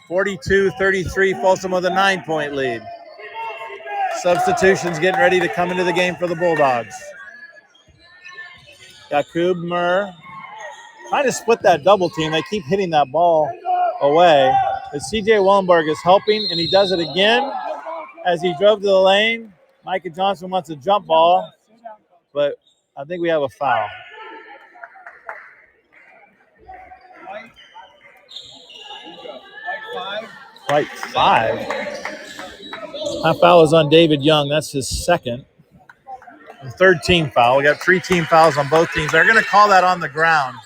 42-33, Folsom with a 9-point lead. Substitutions getting ready to come into the game for the Bulldogs. Yakub Murr trying to split that double team. They keep hitting that ball away. But CJ Willenborg is helping, and he does it again as he drove to the lane. Micah Johnson wants a jump ball, but I think we have a foul. White 5. That foul is on David Young. That's his second. The third team foul. We got 3 team fouls on both teams. They're going to call that on the ground.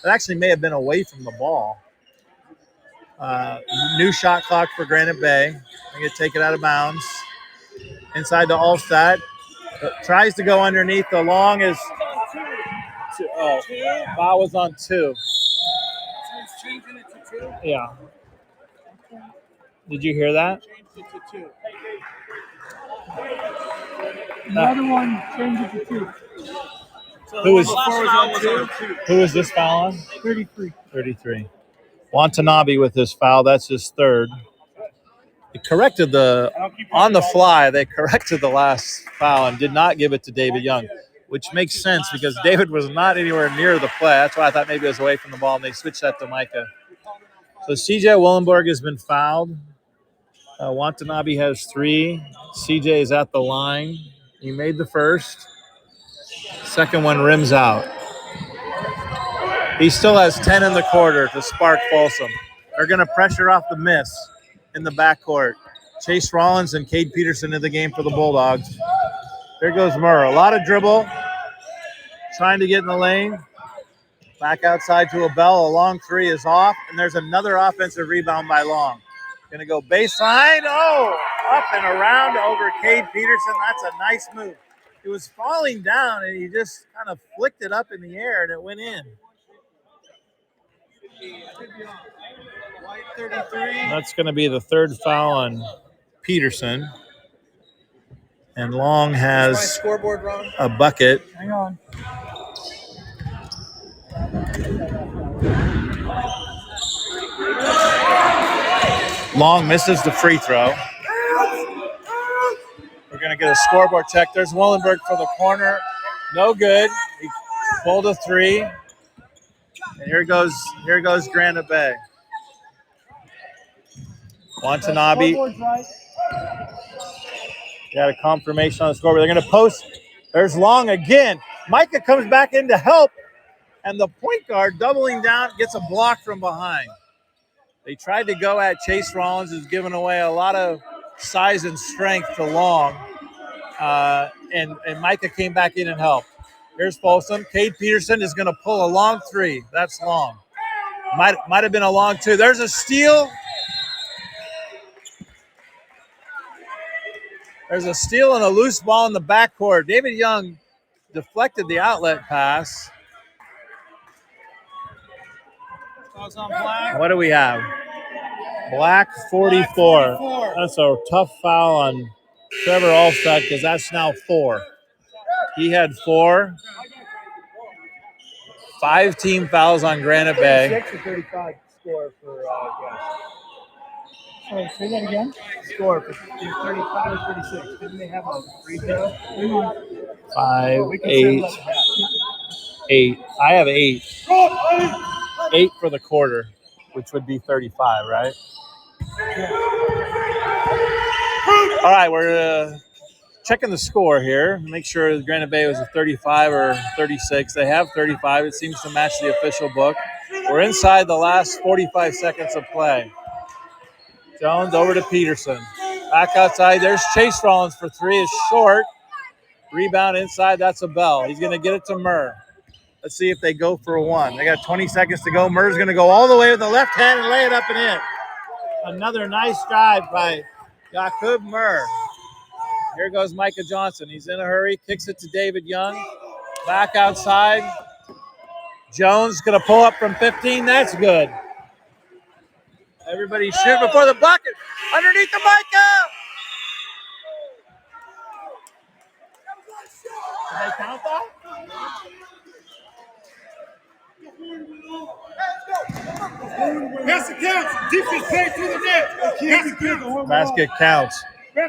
It actually may have been away from the ball. New shot clock for Granite Bay. They're going to take it out of bounds. Inside to Alstead. Tries to go underneath. The long is. Foul was on 2. So he's changing it to 2? Yeah. Did you hear that? Changed it to 2. The other one changed it to 2. So Who is on 2? Who is this foul on? 33. 33. Watanabe with his foul. That's his third. They corrected on the fly, they corrected the last foul and did not give it to David Young, which makes sense because David was not anywhere near the play. That's why I thought maybe it was away from the ball, and they switched that to Micah. So CJ Willenborg has been fouled. Watanabe has 3. CJ is at the line. He made the first. Second one rims out. He still has 10 in the quarter to spark Folsom. They're going to pressure off the miss in the backcourt. Chase Rollins and Cade Peterson in the game for the Bulldogs. There goes Murr. A lot of dribble. Trying to get in the lane. Back outside to a Bell. A long 3 is off. And there's another offensive rebound by Long. Going to go baseline. Oh, up and around over Cade Peterson. That's a nice move. It was falling down, and he just kind of flicked it up in the air, and it went in. That's going to be the third foul on Peterson. And Long has a bucket. Hang on. Long misses the free throw. We're going to get a scoreboard check. There's Willenborg for the corner. No good. He pulled a 3. And here goes Granite Bay. Watanabe. Got a confirmation on the scoreboard. They're going to post. There's Long again. Micah comes back in to help. And the point guard doubling down gets a block from behind. They tried to go at Chase Rollins, who's given away a lot of size and strength to Long. And Micah came back in and helped. Here's Folsom. Cade Peterson is going to pull a long 3. That's Long. Might have been a long 2. There's a steal. There's a steal and a loose ball in the backcourt. David Young deflected the outlet pass. What do we have? Black 44. That's a tough foul on Trevor Allstott, because that's now 4. He had 4. 5 team fouls on Granite Bay. 36 or 35 score for guys. Sorry, say that again. Score for 35 or 36. Didn't they have a free throw? 5, We can 8, settle it. 8. I have 8. 8 for the quarter, which would be 35, right? All right, we're checking the score here. Make sure Granite Bay was a 35 or 36. They have 35. It seems to match the official book. We're inside the last 45 seconds of play. Jones over to Peterson. Back outside. There's Chase Rollins for 3. Is short. Rebound inside. That's a Bell. He's going to get it to Murr. Let's see if they go for a 1. They got 20 seconds to go. Murr's going to go all the way with the left hand and lay it up and in. Another nice drive by Jakub Murr. Here goes Micah Johnson. He's in a hurry. Kicks it to David Young. Back outside. Jones going to pull up from 15. That's good. Everybody shoot before the bucket. Underneath the Micah. Did they count that? Basket counts. Defense play through the net. Basket counts. They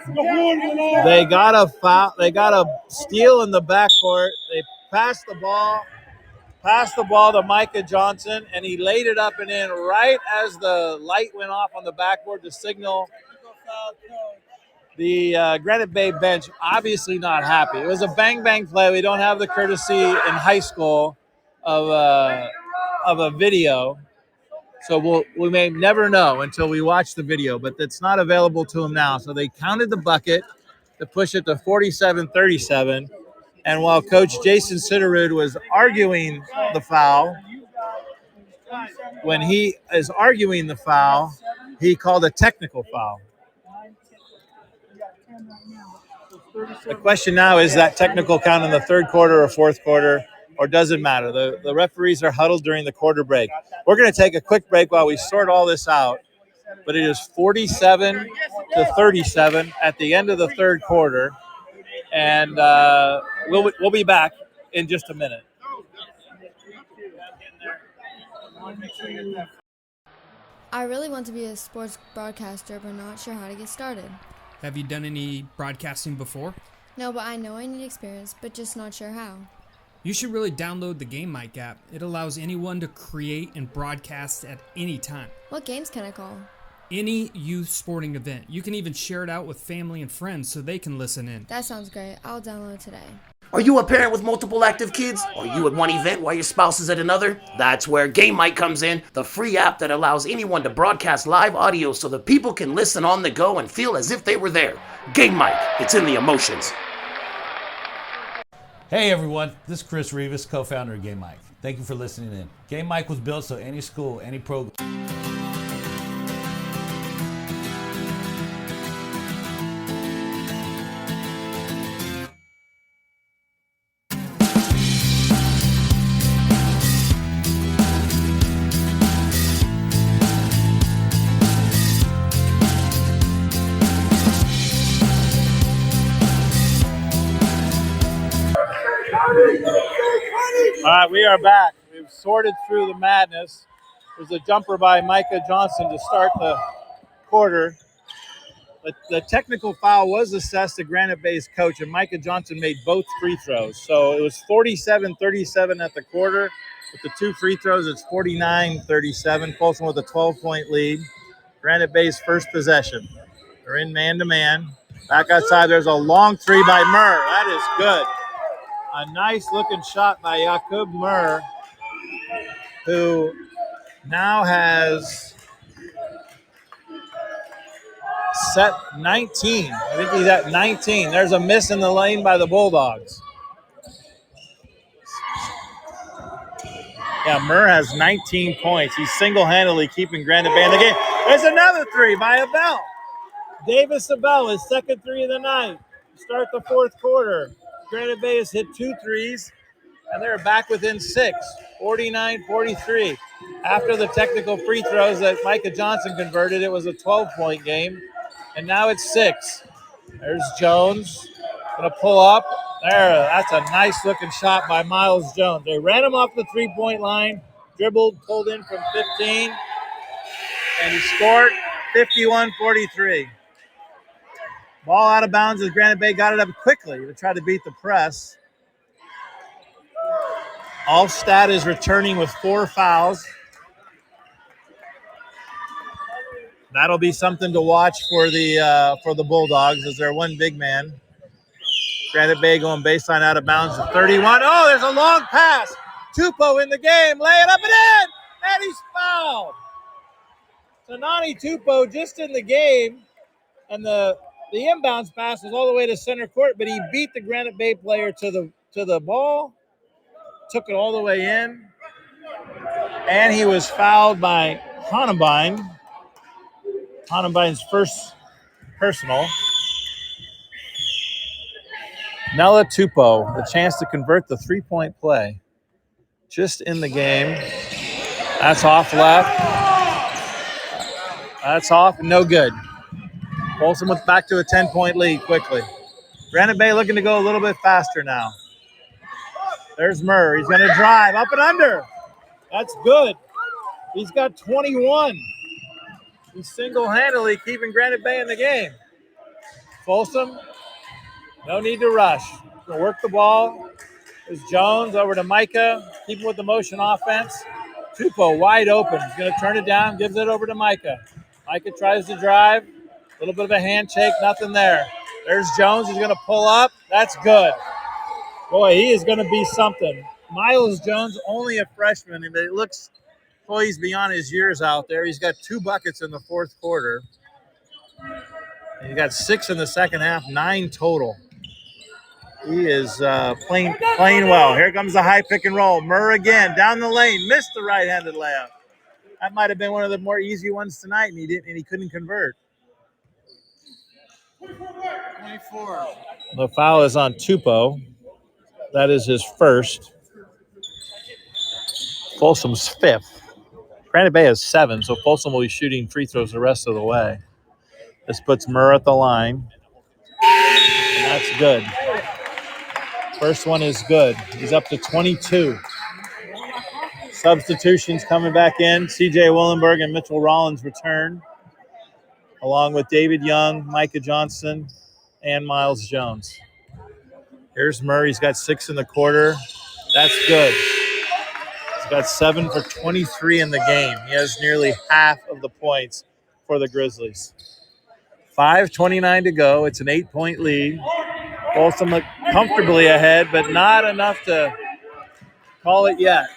They got a foul. They got a steal in the backcourt. They passed the ball to Micah Johnson, and he laid it up and in right as the light went off on the backboard to signal. The Granite Bay bench obviously not happy. It was a bang play. We don't have the courtesy in high school of a video, so we may never know until we watch the video. But it's not available to them now. So they counted the bucket to push it to 47-37. And while Coach Jason Sitterud was arguing the foul, when he is arguing the foul, he called a technical foul. The question now is that technical count in the third quarter or fourth quarter, or does it matter? The referees are huddled during the quarter break. We're going to take a quick break while we sort all this out, but it is 47-37 at the end of the third quarter, and we'll be back in just a minute. I really want to be a sports broadcaster, but not sure how to get started. Have you done any broadcasting before? No, but I know I need experience, but just not sure how. You should really download the Game Mic app. It allows anyone to create and broadcast at any time. What games can I call? Any youth sporting event. You can even share it out with family and friends so they can listen in. That sounds great. I'll download it today. Are you a parent with multiple active kids? Are you at one event while your spouse is at another? That's where Game Mic comes in, the free app that allows anyone to broadcast live audio so the people can listen on the go and feel as if they were there. Game Mic, it's in the emotions. Hey everyone, this is Chris Rivas, co-founder of Game Mic. Thank you for listening in. Game Mic was built so any school, any program. All right, we are back. We've sorted through the madness. There's a jumper by Micah Johnson to start the quarter. But the technical foul was assessed to Granite Bay's coach, and Micah Johnson made both free throws. So it was 47-37 at the quarter. With the 2 free throws, it's 49-37. Folsom with a 12-point lead. Granite Bay's first possession. They're in man-to-man. Back outside, there's a long 3 by Murr. That is good. A nice-looking shot by Jakub Murr, who now has set 19. I think he's at 19. There's a miss in the lane by the Bulldogs. Yeah, Murr has 19 points. He's single-handedly keeping Granite Bay in the game. There's another 3 by Abell. Davis Abell, his second 3 of the night. Start the fourth quarter. Granite Bay has hit 2 threes, and they're back within 6, 49-43. After the technical free throws that Micah Johnson converted, it was a 12-point game, and now it's 6. There's Jones. Gonna pull up. There, that's a nice looking shot by Miles Jones. They ran him off the 3-point line, dribbled, pulled in from 15, and he scored 51-43. Ball out of bounds as Granite Bay got it up quickly to try to beat the press. Allstat is returning with 4 fouls. That'll be something to watch for the Bulldogs as they're one big man. Granite Bay going baseline out of bounds at 31. Oh, there's a long pass. Tupou in the game. Lay it up and in. And he's fouled. Tanani Tupou just in the game. And the inbounds pass was all the way to center court, but he beat the Granite Bay player to the ball. Took it all the way in. And he was fouled by Honnenbein. Honnenbein's first personal. Nella Tupou, the chance to convert the 3-point play. Just in the game. That's off left. That's off, no good. Folsom went back to a 10-point lead quickly. Granite Bay looking to go a little bit faster now. There's Murr. He's going to drive up and under. That's good. He's got 21. He's single-handedly keeping Granite Bay in the game. Folsom, no need to rush. Going to work the ball. There's Jones over to Micah. Keeping with the motion offense. Tupou wide open. He's going to turn it down, gives it over to Micah. Micah tries to drive. A little bit of a handshake, nothing there. There's Jones. He's going to pull up. That's good. Boy, he is going to be something. Miles Jones, only a freshman, but it looks poised beyond his years out there. He's got 2 buckets in the fourth quarter. And he got 6 in the second half, 9 total. He is playing well. Here comes the high pick and roll. Murr again, down the lane, missed the right-handed layup. That might have been one of the more easy ones tonight, and he couldn't convert. 24. The foul is on Tupou. That is his first. Folsom's 5th. Granite Bay has 7, so Folsom will be shooting free throws the rest of the way. This puts Murr at the line. And that's good. First one is good. He's up to 22. Substitutions coming back in. C.J. Willenberg and Mitchell Rollins return, along with David Young, Micah Johnson, and Miles Jones. Here's Murray. He's got 6 in the quarter. That's good. He's got 7 for 23 in the game. He has nearly half of the points for the Grizzlies. 5:29 to go. It's an 8-point lead. Folsom look comfortably ahead, but not enough to call it yet.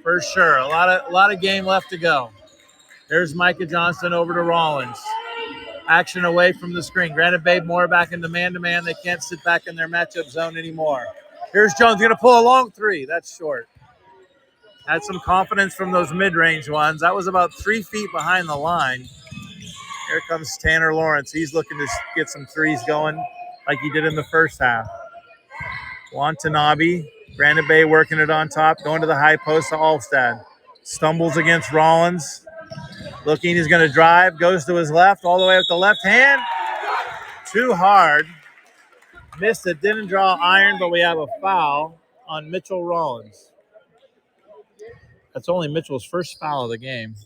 For sure. A lot of game left to go. There's Micah Johnson over to Rollins. Action away from the screen. Granite Bay more back into man-to-man. They can't sit back in their matchup zone anymore. Here's Jones going to pull a long 3. That's short. Had some confidence from those mid-range ones. That was about 3 feet behind the line. Here comes Tanner Lawrence. He's looking to get some threes going like he did in the first half. Watanabe, Granite Bay working it on top, going to the high post to Alstad. Stumbles against Rollins. Looking, he's going to drive, goes to his left, all the way with the left hand. Too hard. Missed it, didn't draw iron, but we have a foul on Mitchell Rollins. That's only Mitchell's first foul of the game.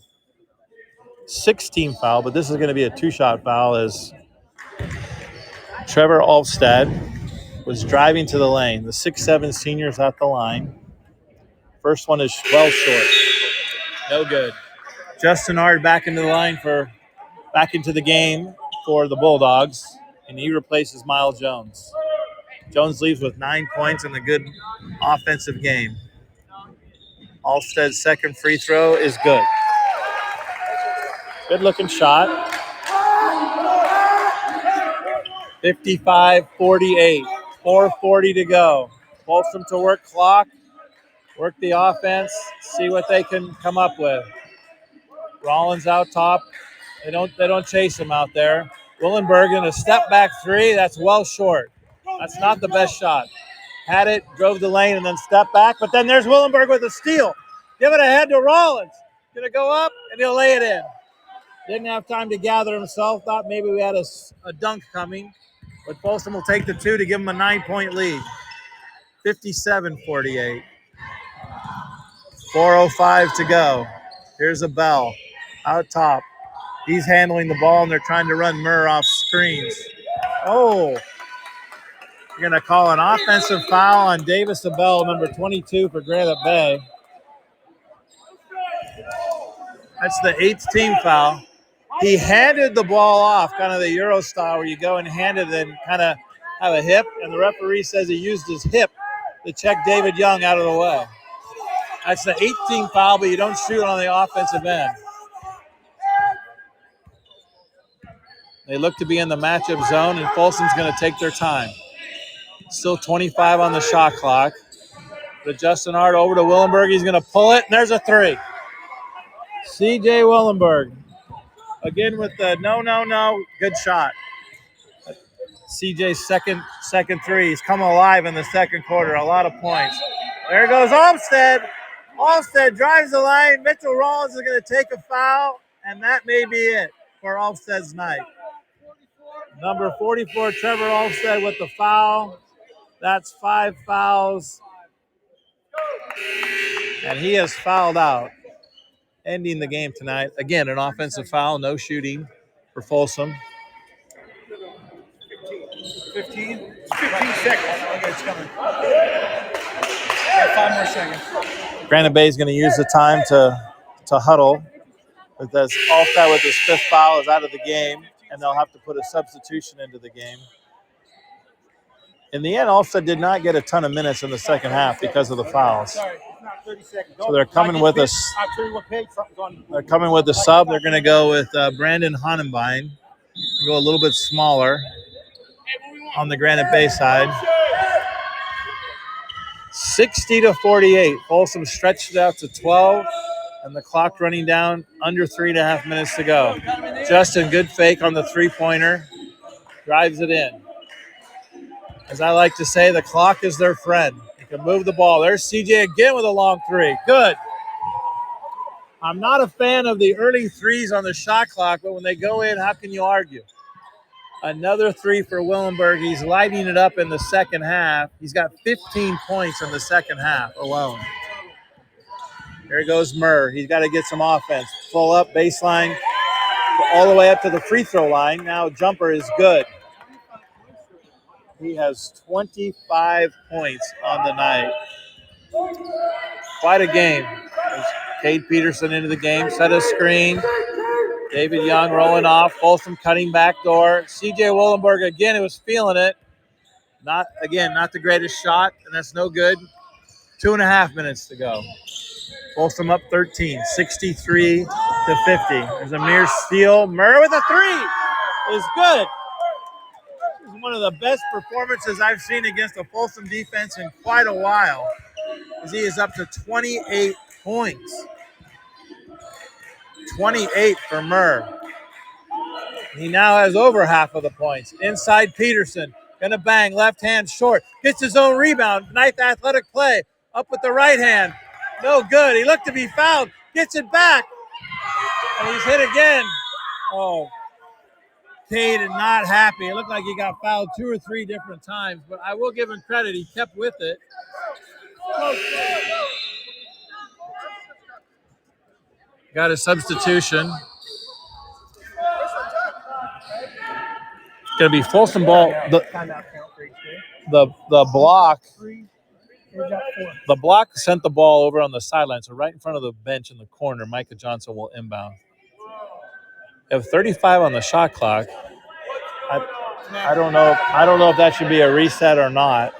16 foul, but this is going to be a 2-shot foul as Trevor Alstad was driving to the lane. The 6'7" senior's at the line. First one is well short. No good. Justin Ard back into the game for the Bulldogs, and he replaces Miles Jones. Jones leaves with 9 points and a good offensive game. Alsted's second free throw is good. Good looking shot. 55-48. 4:40 to go. Folsom to work clock, work the offense, see what they can come up with. Rollins out top. They don't chase him out there. Willenberg in a step back 3. That's well short. That's not the best shot. Had it, drove the lane, and then stepped back. But then there's Willenberg with a steal. Give it ahead to Rollins. Gonna go up and he'll lay it in. Didn't have time to gather himself. Thought maybe we had a dunk coming. But Folsom will take the 2 to give them a 9-point lead. 57-48. 4:05 to go. Here's a Bell out top. He's handling the ball, and they're trying to run Murr off screens. Oh, you're going to call an offensive foul on Davis Abell, number 22 for Granite Bay. That's the 8th team foul. He handed the ball off, kind of the Euro style where you go and hand it and kind of have a hip, and the referee says he used his hip to check David Young out of the way. That's the 8th team foul, but you don't shoot on the offensive end. They look to be in the matchup zone, and Folsom's going to take their time. Still 25 on the shot clock. But Justin Hart over to Willenberg. He's going to pull it, and there's a 3. C.J. Willenberg. Again with the no. Good shot. CJ's second 3. He's come alive in the second quarter. A lot of points. There goes Olmstead. Olmstead drives the line. Mitchell Rollins is going to take a foul, and that may be it for Olmstead's night. Number 44, Trevor Olmstead with the foul. That's 5 fouls. And he has fouled out, ending the game tonight. Again, an offensive foul, no shooting for Folsom. 15 seconds. Okay, it's coming. 5 more seconds. Granite Bay is going to use the time to huddle. Because Olmstead with his 5th foul is out of the game, and they'll have to put a substitution into the game. In the end, Olmstead did not get a ton of minutes in the second half because of the fouls. So they're coming with us. They're coming with the sub. They're going to go with Brandon Honenbein. Go a little bit smaller on the Granite Bay side. 60-48. Folsom stretched it out to 12, and the clock running down under 3.5 minutes to go. Justin, good fake on the 3-pointer. Drives it in. As I like to say, the clock is their friend. They can move the ball. There's CJ again with a long 3. Good. I'm not a fan of the early 3s on the shot clock, but when they go in, how can you argue? Another 3 for Willenberg. He's lighting it up in the second half. He's got 15 points in the second half alone. Here goes Murr. He's got to get some offense. Full up, baseline, all the way up to the free throw line. Now jumper is good. He has 25 points on the night. Quite a game. There's Cade Peterson into the game. Set a screen. David Young rolling off. Folsom cutting back door. C.J. Willenberg again, who was feeling it. Not the greatest shot, and that's no good. 2.5 minutes to go. Folsom up 13, 63-50. There's Amir Steele. Murr with a 3 is good. This is one of the best performances I've seen against a Folsom defense in quite a while, as he is up to 28 points. 28 for Murr. He now has over half of the points. Inside Peterson. Gonna bang. Left hand short. Gets his own rebound. Nice athletic play. Up with the right hand. No good. He looked to be fouled. Gets it back. And he's hit again. Oh. Cade is not happy. It looked like he got fouled 2 or 3 different times, but I will give him credit. He kept with it. Got a substitution. It's going to be Folsom ball. The block. The block sent the ball over on the sideline, so right in front of the bench in the corner, Micah Johnson will inbound. They have 35 on the shot clock. I don't know. I don't know if that should be a reset or not.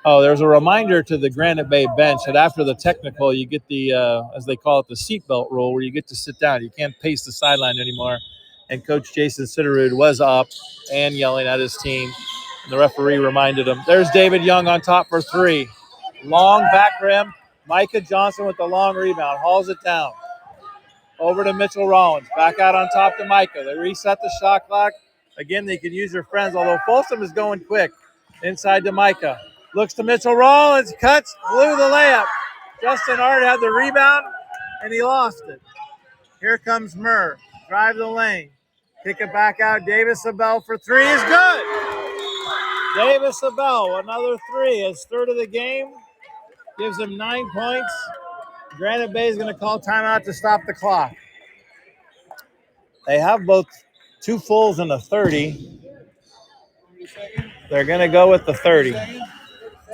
Oh, there's a reminder to the Granite Bay bench that after the technical, you get the, as they call it, the seatbelt rule, where you get to sit down. You can't pace the sideline anymore. And Coach Jason Sitterud was up and yelling at his team. And the referee reminded him. There's David Young on top for 3. Long back rim. Micah Johnson with the long rebound. Hauls it down. Over to Mitchell Rollins. Back out on top to Micah. They reset the shot clock. Again, they could use their friends, although Folsom is going quick. Inside to Micah. Looks to Mitchell Rollins. Cuts. Blew the layup. Justin Hart had the rebound, and he lost it. Here comes Murr. Drive the lane. Kick it back out. Davis Abell for three is good. Davis Abell, another three. His third of the game. Gives him 9 points. Granite Bay is going to call timeout to stop the clock. They have both two fulls and a 30. They're going to go with the 30.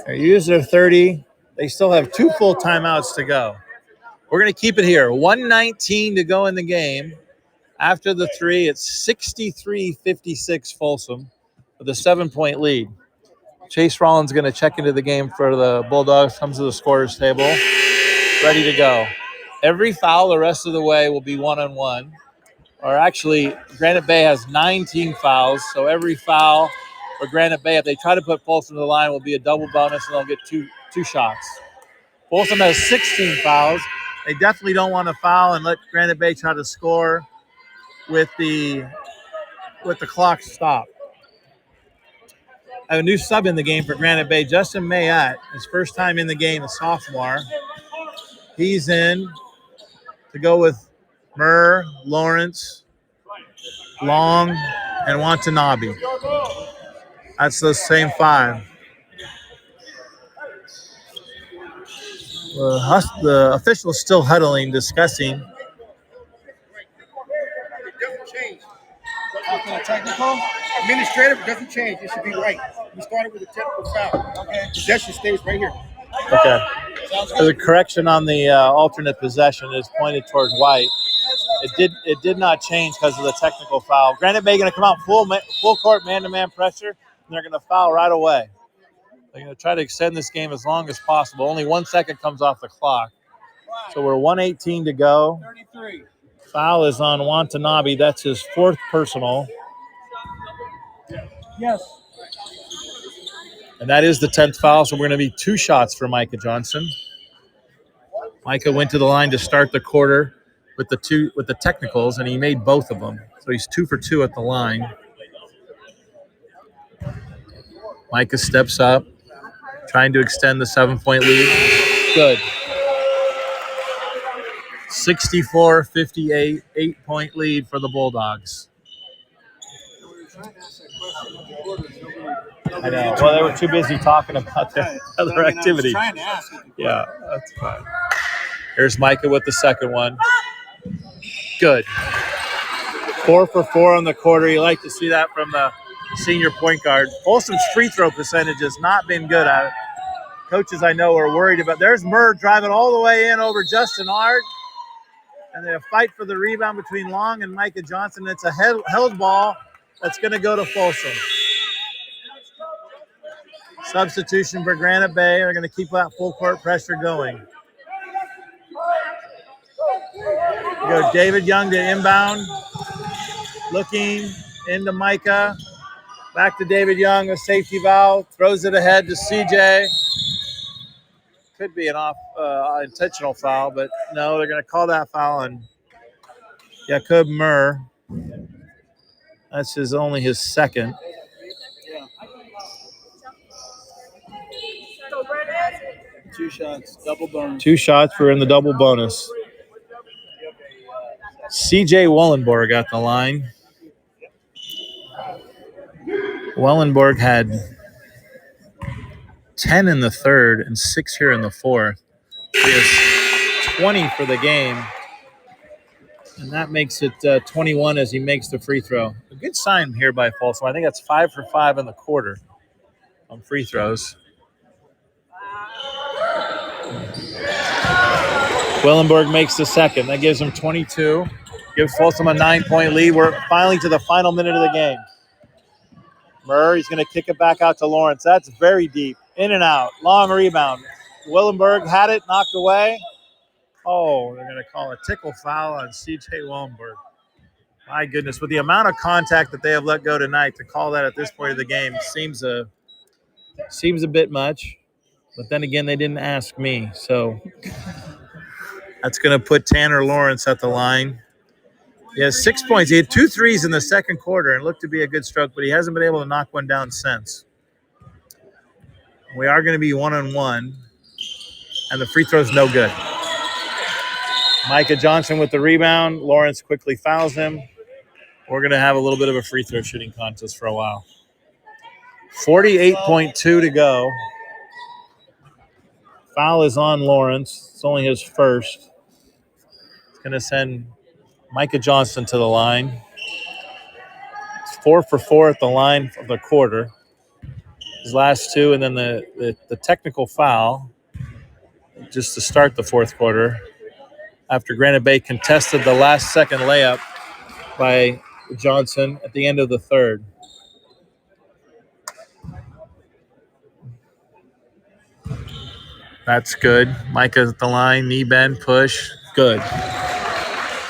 They use their 30. They still have two full timeouts to go. We're going to keep it here. 1:19 to go in the game. After the three, it's 63-56 Folsom with a 7-point lead. Chase Rollins going to check into the game for the Bulldogs, comes to the scorer's table, ready to go. Every foul the rest of the way will be one-on-one. Or actually, Granite Bay has 19 fouls, so every foul for Granite Bay, if they try to put Folsom to the line, will be a double bonus, and they'll get two shots. Folsom has 16 fouls. They definitely don't want to foul and let Granite Bay try to score with the clock stopped. I have a new sub in the game for Granite Bay, Justin Mayat. His first time in the game, a sophomore. He's in to go with Murr, Lawrence, Long, and Watanabe. That's the same five. The officials still huddling, discussing. After the technical, administrative doesn't change. It should be right. We started with a technical foul. Okay. Possession stays right here. Okay. So the correction on the alternate possession is pointed toward White. It did not change because of the technical foul. Granite Bay going to come out full court man-to-man pressure, and they're going to foul right away. They're going to try to extend this game as long as possible. Only 1 second comes off the clock. So we're 1:18 to go. 33. Foul is on Watanabe. That's his fourth personal. Yes. And that is the 10th foul, so we're going to be 2 shots for Micah Johnson. Micah went to the line to start the quarter with the technicals, and he made both of them. So he's 2 for 2 at the line. Micah steps up, trying to extend the 7-point lead. Good. 64-58, 8-point lead for the Bulldogs. I know. Well, they were too busy talking about their other activities. Yeah, that's fine. Here's Micah with the second one. Good. 4 for 4 on the quarter. You like to see that from the senior point guard. Folsom's free throw percentage has not been good at it. Coaches I know are worried about. There's Murr driving all the way in over Justin Ard. And they fight for the rebound between Long and Micah Johnson. It's a held ball that's going to go to Folsom. Substitution for Granite Bay. They're going to keep that full court pressure going. We go David Young to inbound. Looking into Micah. Back to David Young, a safety valve. Throws it ahead to CJ. Could be an intentional foul, but no, they're going to call that foul on Jacob Murr. That's only his second. Two shots, double bonus. 2 shots. We're in the double bonus. CJ Wellenborg at the line. Wellenborg had 10 in the third and 6 here in the fourth. He has 20 for the game. And that makes it 21 as he makes the free throw. A good sign here by Folsom. I think that's 5 for 5 in the quarter on free throws. Wellenborg makes the second. That gives him 22. Gives Folsom a 9-point lead. We're finally to the final minute of the game. Murr, he's going to kick it back out to Lawrence. That's very deep. In and out. Long rebound. Wellenborg had it, knocked away. Oh, they're going to call a tickle foul on C.J. Wellenborg. My goodness, with the amount of contact that they have let go tonight, to call that at this point of the game seems a bit much. But then again, they didn't ask me. So that's going to put Tanner Lawrence at the line. He has 6 points. He had 2 threes in the second quarter and looked to be a good stroke, but he hasn't been able to knock one down since. We are going to be 1-on-1, and the free throw's no good. Micah Johnson with the rebound. Lawrence quickly fouls him. we're going to have a little bit of a free throw shooting contest for a while. 48.2 to go. Foul is on Lawrence. It's only his first. It's going to send Micah Johnston to the line. It's 4 for 4 at the line of the quarter. His last two, and then the technical foul just to start the fourth quarter after Granite Bay contested the last second layup by Johnson at the end of the third. That's good. Micah's at the line, knee bend, push. Good.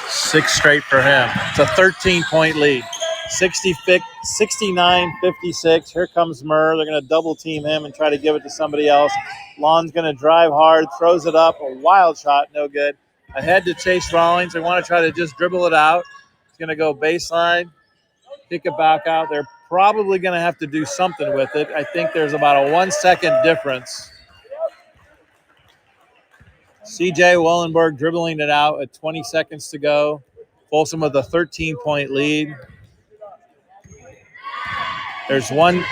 6 straight for him. It's a 13-point lead. 69-56. Here comes Murr. They're going to double team him and try to give it to somebody else. Lon's going to drive hard, throws it up. A wild shot, no good. Ahead to Chase Rawlings. They want to try to just dribble it out. He's going to go baseline, kick it back out. They're probably going to have to do something with it. I think there's about a 1 second difference. CJ Wellenberg dribbling it out at 20 seconds to go. Folsom with a 13-point lead. There's one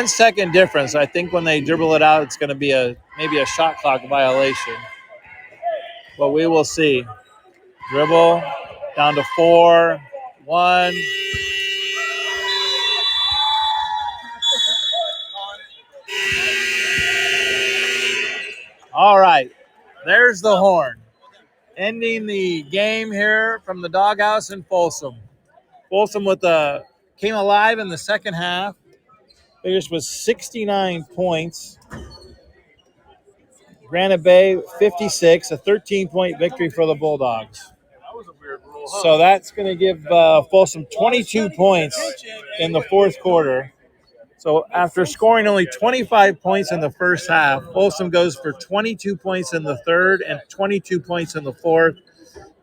second difference. I think when they dribble it out, it's going to be maybe a shot clock violation. But we will see. Dribble down to 4, 1. All right. There's the horn. Ending the game here from the doghouse in Folsom. Folsom came alive in the second half. Biggest was 69 points. Granite Bay, 56, a 13-point victory for the Bulldogs. So that's going to give Folsom 22 points in the fourth quarter. So after scoring only 25 points in the first half, Folsom goes for 22 points in the third and 22 points in the fourth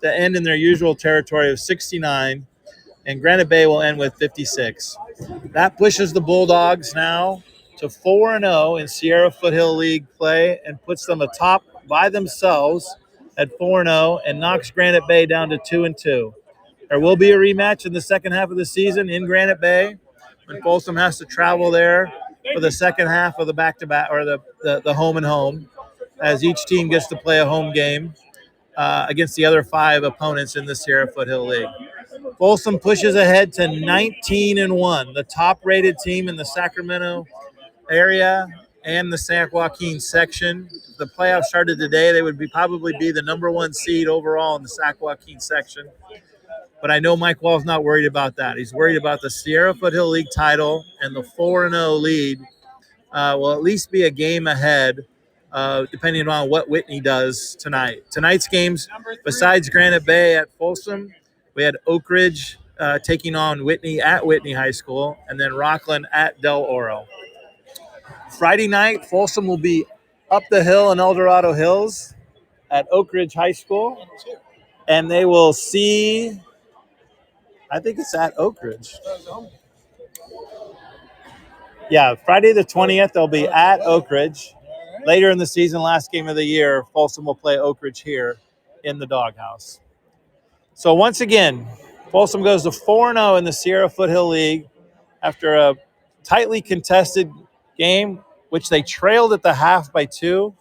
to end in their usual territory of 69. And Granite Bay will end with 56. That pushes the Bulldogs now to 4-0 in Sierra Foothill League play and puts them atop by themselves at 4-0 and knocks Granite Bay down to 2-2. There will be a rematch in the second half of the season in Granite Bay when Folsom has to travel there for the second half of the back-to-back or the home and home, as each team gets to play a home game against the other 5 opponents in the Sierra Foothill League. Folsom pushes ahead to 19-1, the top-rated team in the Sacramento area and the San Joaquin section. If the playoffs started today, they would probably be the number 1 seed overall in the San Joaquin section. But I know Mike Wall's not worried about that. He's worried about the Sierra Foothill League title, and the 4-0 lead will at least be a game ahead, depending on what Whitney does tonight. Tonight's games, besides Granite Bay at Folsom, we had Oak Ridge taking on Whitney at Whitney High School, and then Rockland at Del Oro. Friday night, Folsom will be up the hill in El Dorado Hills at Oak Ridge High School, and they will see, I think it's at Oak Ridge. Yeah, Friday the 20th, they'll be at Oak Ridge. Later in the season, last game of the year, Folsom will play Oak Ridge here in the doghouse. So once again, Folsom goes to 4-0 in the Sierra Foothill League after a tightly contested game, which they trailed at the half by 2,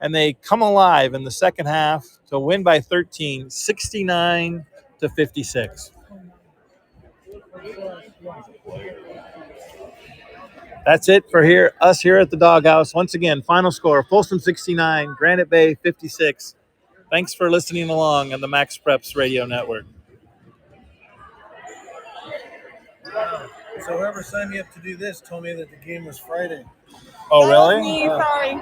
and they come alive in the second half to win by 13, 69-56. That's it for us here at the doghouse. Once again, final score, Folsom 69, Granite Bay 56. Thanks for listening along on the Max Preps Radio Network. So whoever signed me up to do this told me that the game was Friday. Oh, really? Sorry.